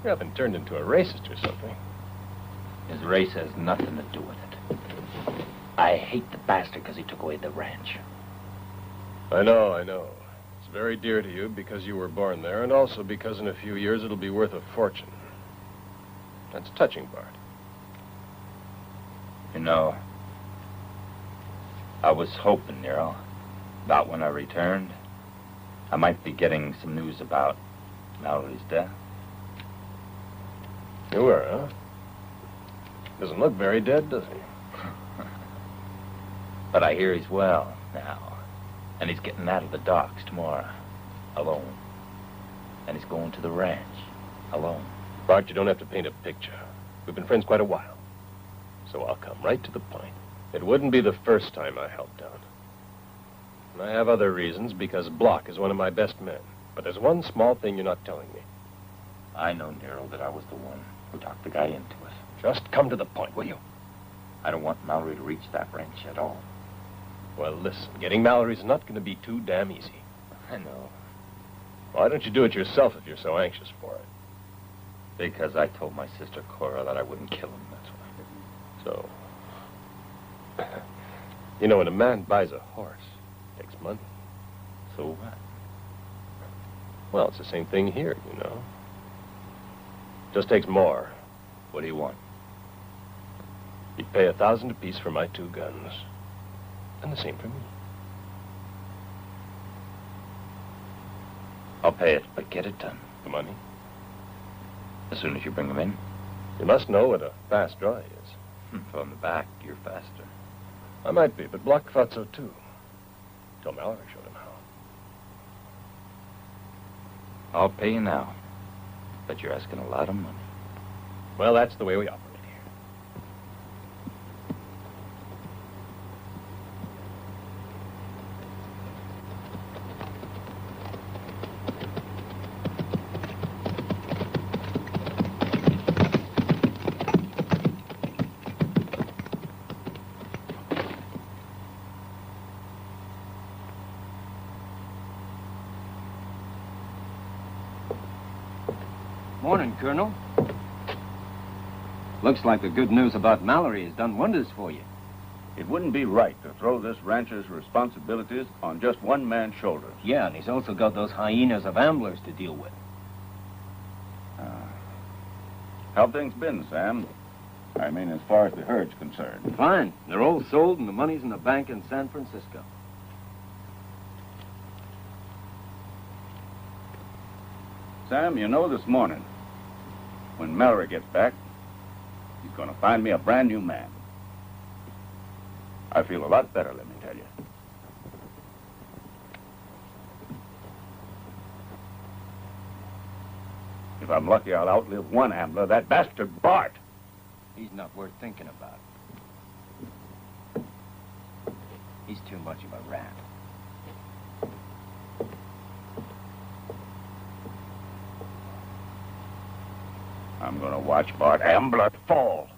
you haven't turned into a racist or something. His race has nothing to do with it. I hate the bastard because he took away the ranch. I know. It's very dear to you because you were born there, and also because in a few years it'll be worth a fortune. That's touching, Bart. You know, I was hoping, Nero, about when I returned, I might be getting some news about Mallory's death. You were, huh? Doesn't look very dead, does he? But I hear he's well now. And he's getting out of the docks tomorrow, alone. And he's going to the ranch, alone. Bart, you don't have to paint a picture. We've been friends quite a while. So I'll come right to the point. It wouldn't be the first time I helped out. And I have other reasons, because Block is one of my best men. But there's one small thing you're not telling me. I know, Nero, that I was the one who talked the guy into it. Just come to the point, will you? I don't want Mallory to reach that ranch at all. Well, listen, getting Mallory's not going to be too damn easy. I know. Why don't you do it yourself if you're so anxious for it? Because I told my sister Cora that I wouldn't kill him, that's why. So, you know, when a man buys a horse, it takes money. So what? Well, it's the same thing here, you know. Just takes more. What do you want? You'd pay $1,000 apiece for my 2 guns. And the same for me. I'll pay it, but get it done. The money? As soon as you bring them in. You must know what a fast draw is. From the back, you're faster. I might be, but Block thought so too. Till Mallory showed him how. I'll pay you now. But you're asking a lot of money. Well, that's the way we operate here. Colonel. Looks like the good news about Mallory has done wonders for you. It wouldn't be right to throw this rancher's responsibilities on just one man's shoulders. Yeah, and he's also got those hyenas of amblers to deal with. How've things been, Sam? I mean, as far as the herd's concerned. Fine. They're all sold and the money's in the bank in San Francisco. Sam, you know, this morning, when Mallory gets back, he's going to find me a brand new man. I feel a lot better, let me tell you. If I'm lucky, I'll outlive one ambler, that bastard Bart. He's not worth thinking about. He's too much of a rat. I'm going to watch Bart Ambler fall.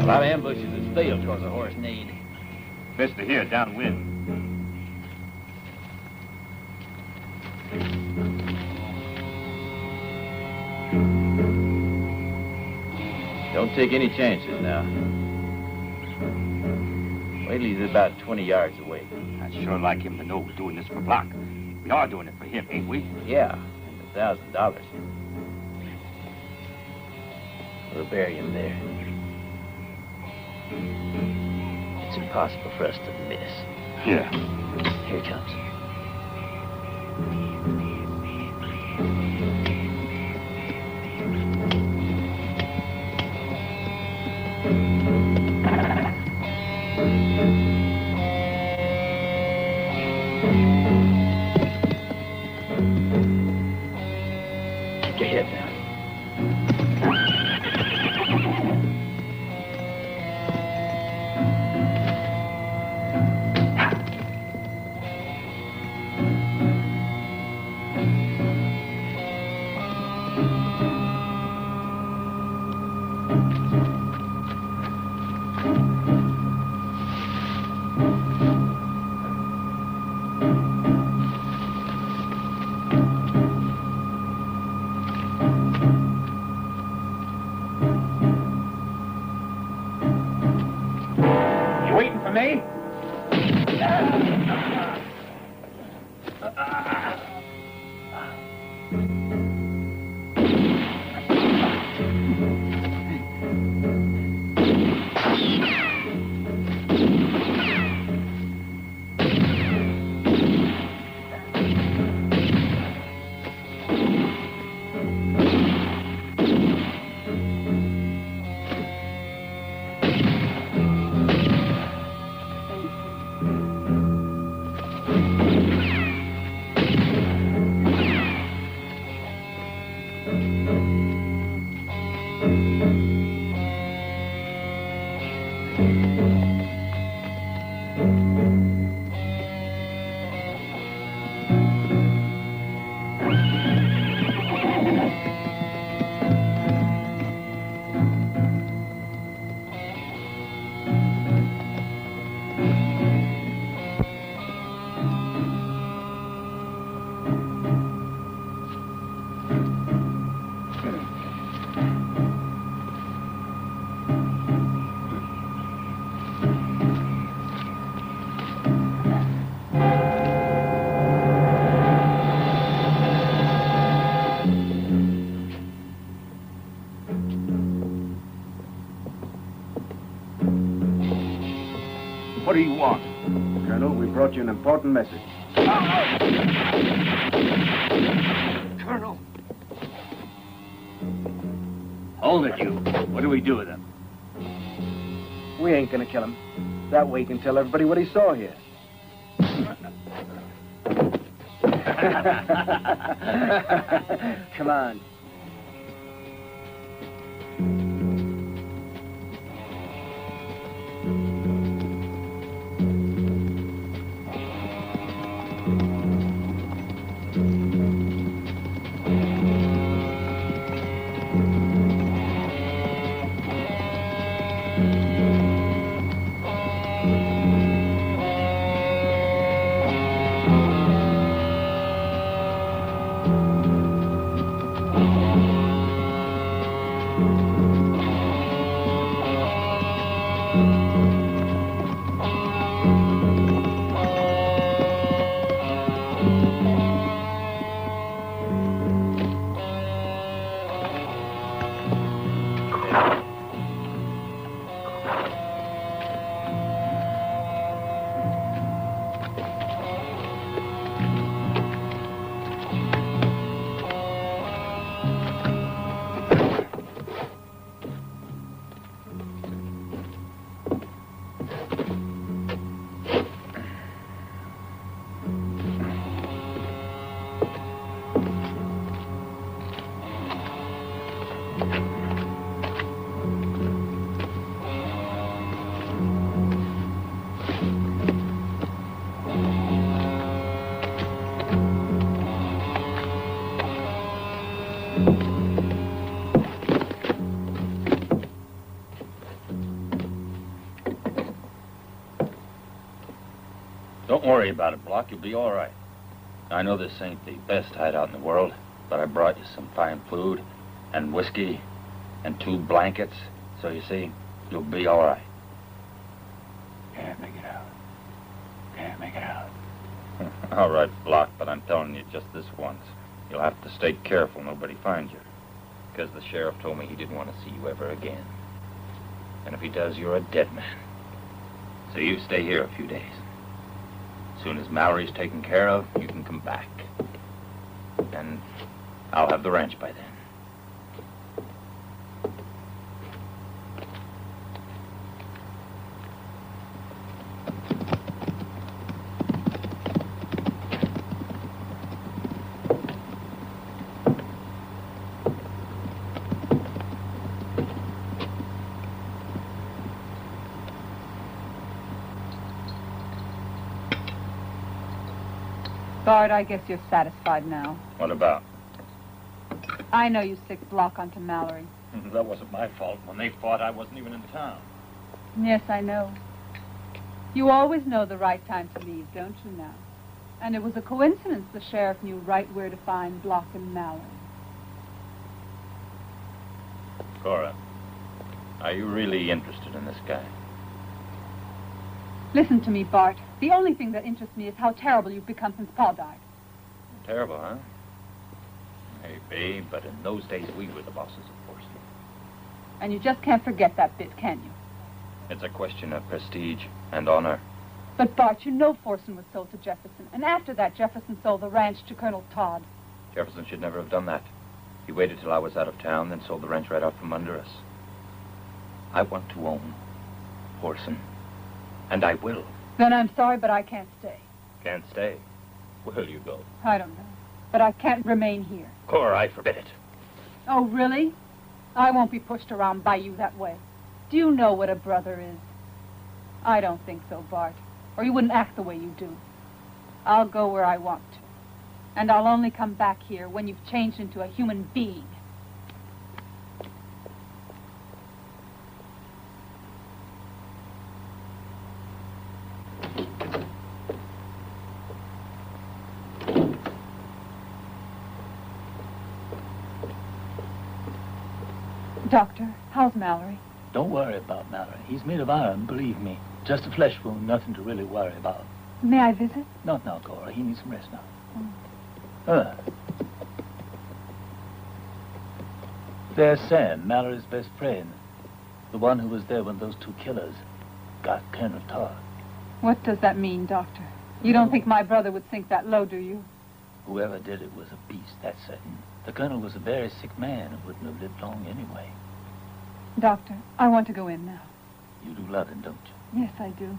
A lot of ambushes is failed towards a horse need. Best to hear downwind. Don't take any chances now. Wait till he's about 20 yards away. I'd sure like him to know we're doing this for Block. We are doing it for him, ain't we? Yeah, and $1,000. We'll bury him there. It's impossible for us to miss. Yeah. Here he comes. Keep your head down. Me? What do you want? Colonel, we brought you an important message. Colonel! Hold it, you. What do we do with him? We ain't gonna kill him. That way he can tell everybody what he saw here. Come on. Don't worry about it, Block. You'll be all right. I know this ain't the best hideout in the world, but I brought you some fine food and whiskey and 2 blankets. So you see, you'll be all right. Can't make it out. Can't make it out. All right, Block, but I'm telling you just this once. You'll have to stay careful nobody finds you. Because the sheriff told me he didn't want to see you ever again. And if he does, you're a dead man. So you stay here a few days. As soon as Mallory's taken care of, you can come back. And I'll have the ranch by then. Bart, I guess you're satisfied now. What about? I know you sicked Block onto Mallory. That wasn't my fault. When they fought, I wasn't even in town. Yes, I know. You always know the right time to leave, don't you now? And it was a coincidence the sheriff knew right where to find Block and Mallory. Cora, are you really interested in this guy? Listen to me, Bart. The only thing that interests me is how terrible you've become since Pa died. Terrible, huh? Maybe, but in those days we were the bosses, of course. And you just can't forget that bit, can you? It's a question of prestige and honor. But, Bart, you know Forson was sold to Jefferson. And after that, Jefferson sold the ranch to Colonel Todd. Jefferson should never have done that. He waited till I was out of town, then sold the ranch right out from under us. I want to own Forson, and I will. Then I'm sorry, but I can't stay. Can't stay? Where'll you go? I don't know. But I can't remain here. Cora, I forbid it. Oh, really? I won't be pushed around by you that way. Do you know what a brother is? I don't think so, Bart. Or you wouldn't act the way you do. I'll go where I want to. And I'll only come back here when you've changed into a human being. Doctor, how's Mallory? Don't worry about Mallory. He's made of iron, believe me. Just a flesh wound, nothing to really worry about. May I visit? Not now, Cora. He needs some rest now. Oh. There's Sam, Mallory's best friend. The one who was there when those 2 killers got Colonel Todd. What does that mean, Doctor? You don't think my brother would sink that low, do you? Whoever did it was a beast, that's certain. The Colonel was a very sick man and wouldn't have lived long anyway. Doctor, I want to go in now. You do love him, don't you? Yes, I do.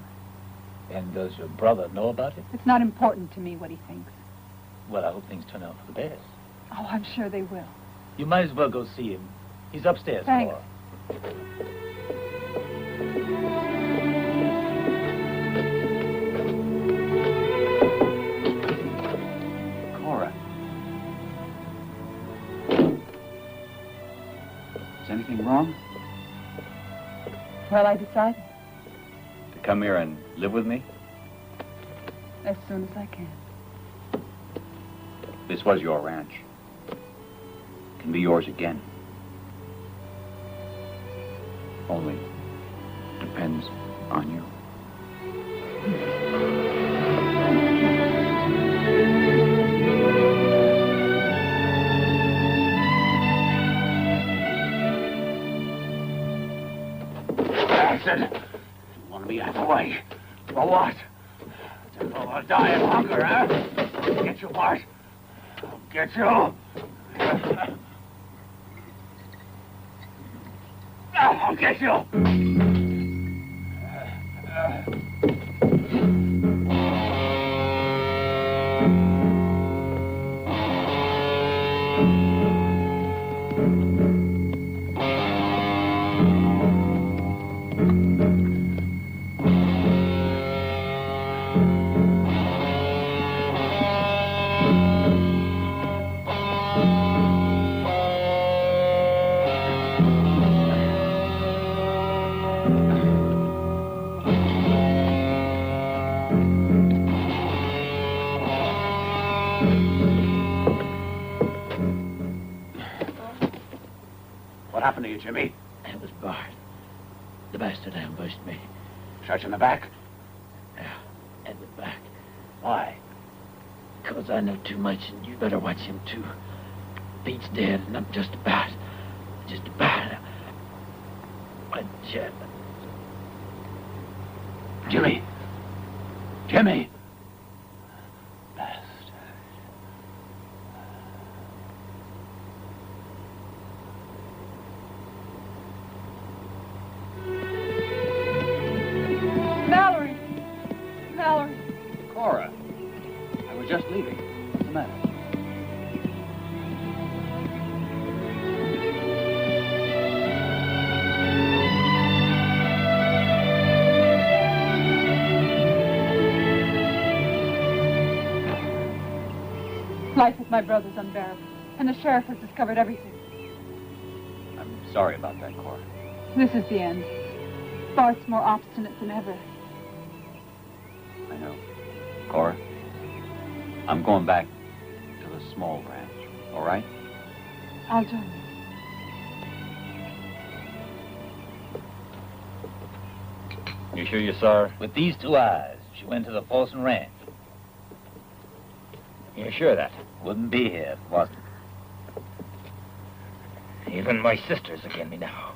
And does your brother know about it? It's not important to me what he thinks. Well, I hope things turn out for the best. Oh, I'm sure they will. You might as well go see him. He's upstairs, Thanks. Cora. Cora. Is anything wrong? Well, I decided To come here and live with me? as soon as I can. This was your ranch. Can be yours again. Only depends on you. Bastard! You want me out of the way? For what? To go die of hunger, huh? I'll get you, Bart. I'll get you. I'll get you. What happened to you, Jimmy? It was Bart. The bastard ambushed me. Shot you in the back? Yeah, in the back. Why? Because I know too much, and you better watch him, too. Pete's dead, and I'm just about. But, Jimmy! Jimmy! Mallory! Mallory! Cora, I was just leaving. What's the matter? Life with my brother's unbearable, and the sheriff has discovered everything. I'm sorry about that, Cora. This is the end. Bart's more obstinate than ever. I know. Cora, I'm going back to the small ranch, all right? I'll join you. You sure you saw her? With these two eyes, she went to the Folsom Ranch. You're sure of that? Wouldn't be here if it wasn't. Even my sister's against me now.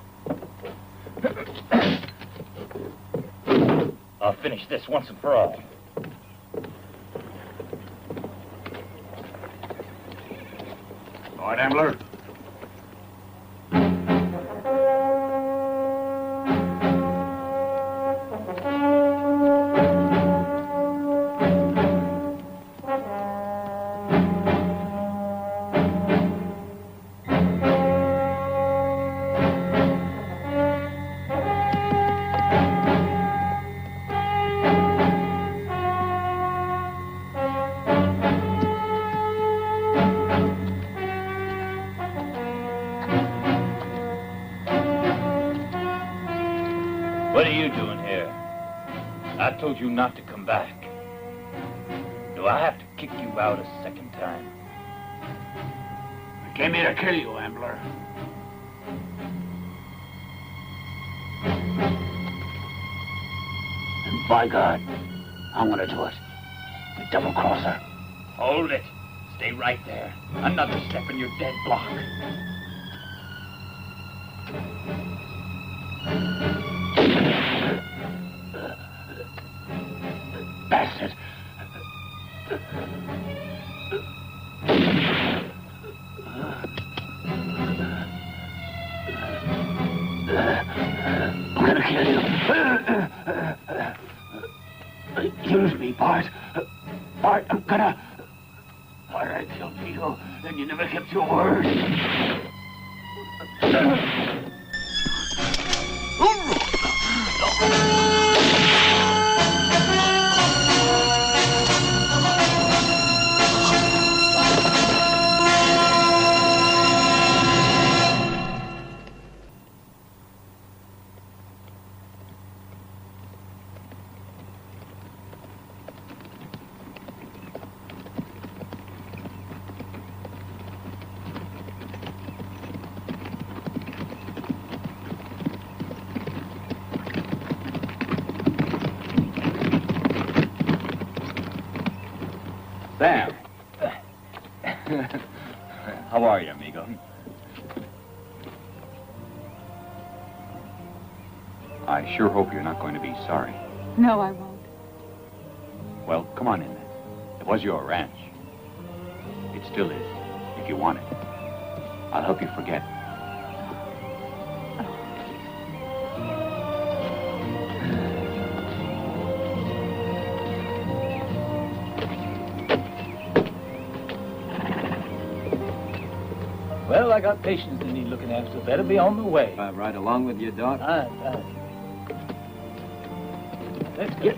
I'll finish this once and for all. Lord Ambler. What are you doing here? I told you not to come back. Do I have to kick you out a second time? I came here to kill you, Ambler. And by God, I'm gonna do it. The double-crosser. Hold it. Stay right there. Another step and you're dead block. Bastard. I'm gonna kill you. Use me, Bart. Bart, I'm gonna... Bart, I killed Vito, and you never kept your word. Sam. How are you, amigo? I sure hope you're not going to be sorry. No, I won't. Well, come on in then. It was your ranch. It still is, if you want it. I'll help you forget. Well, I got patients that need looking after. Better be on the way. I ride along with you, Doc? Let's get.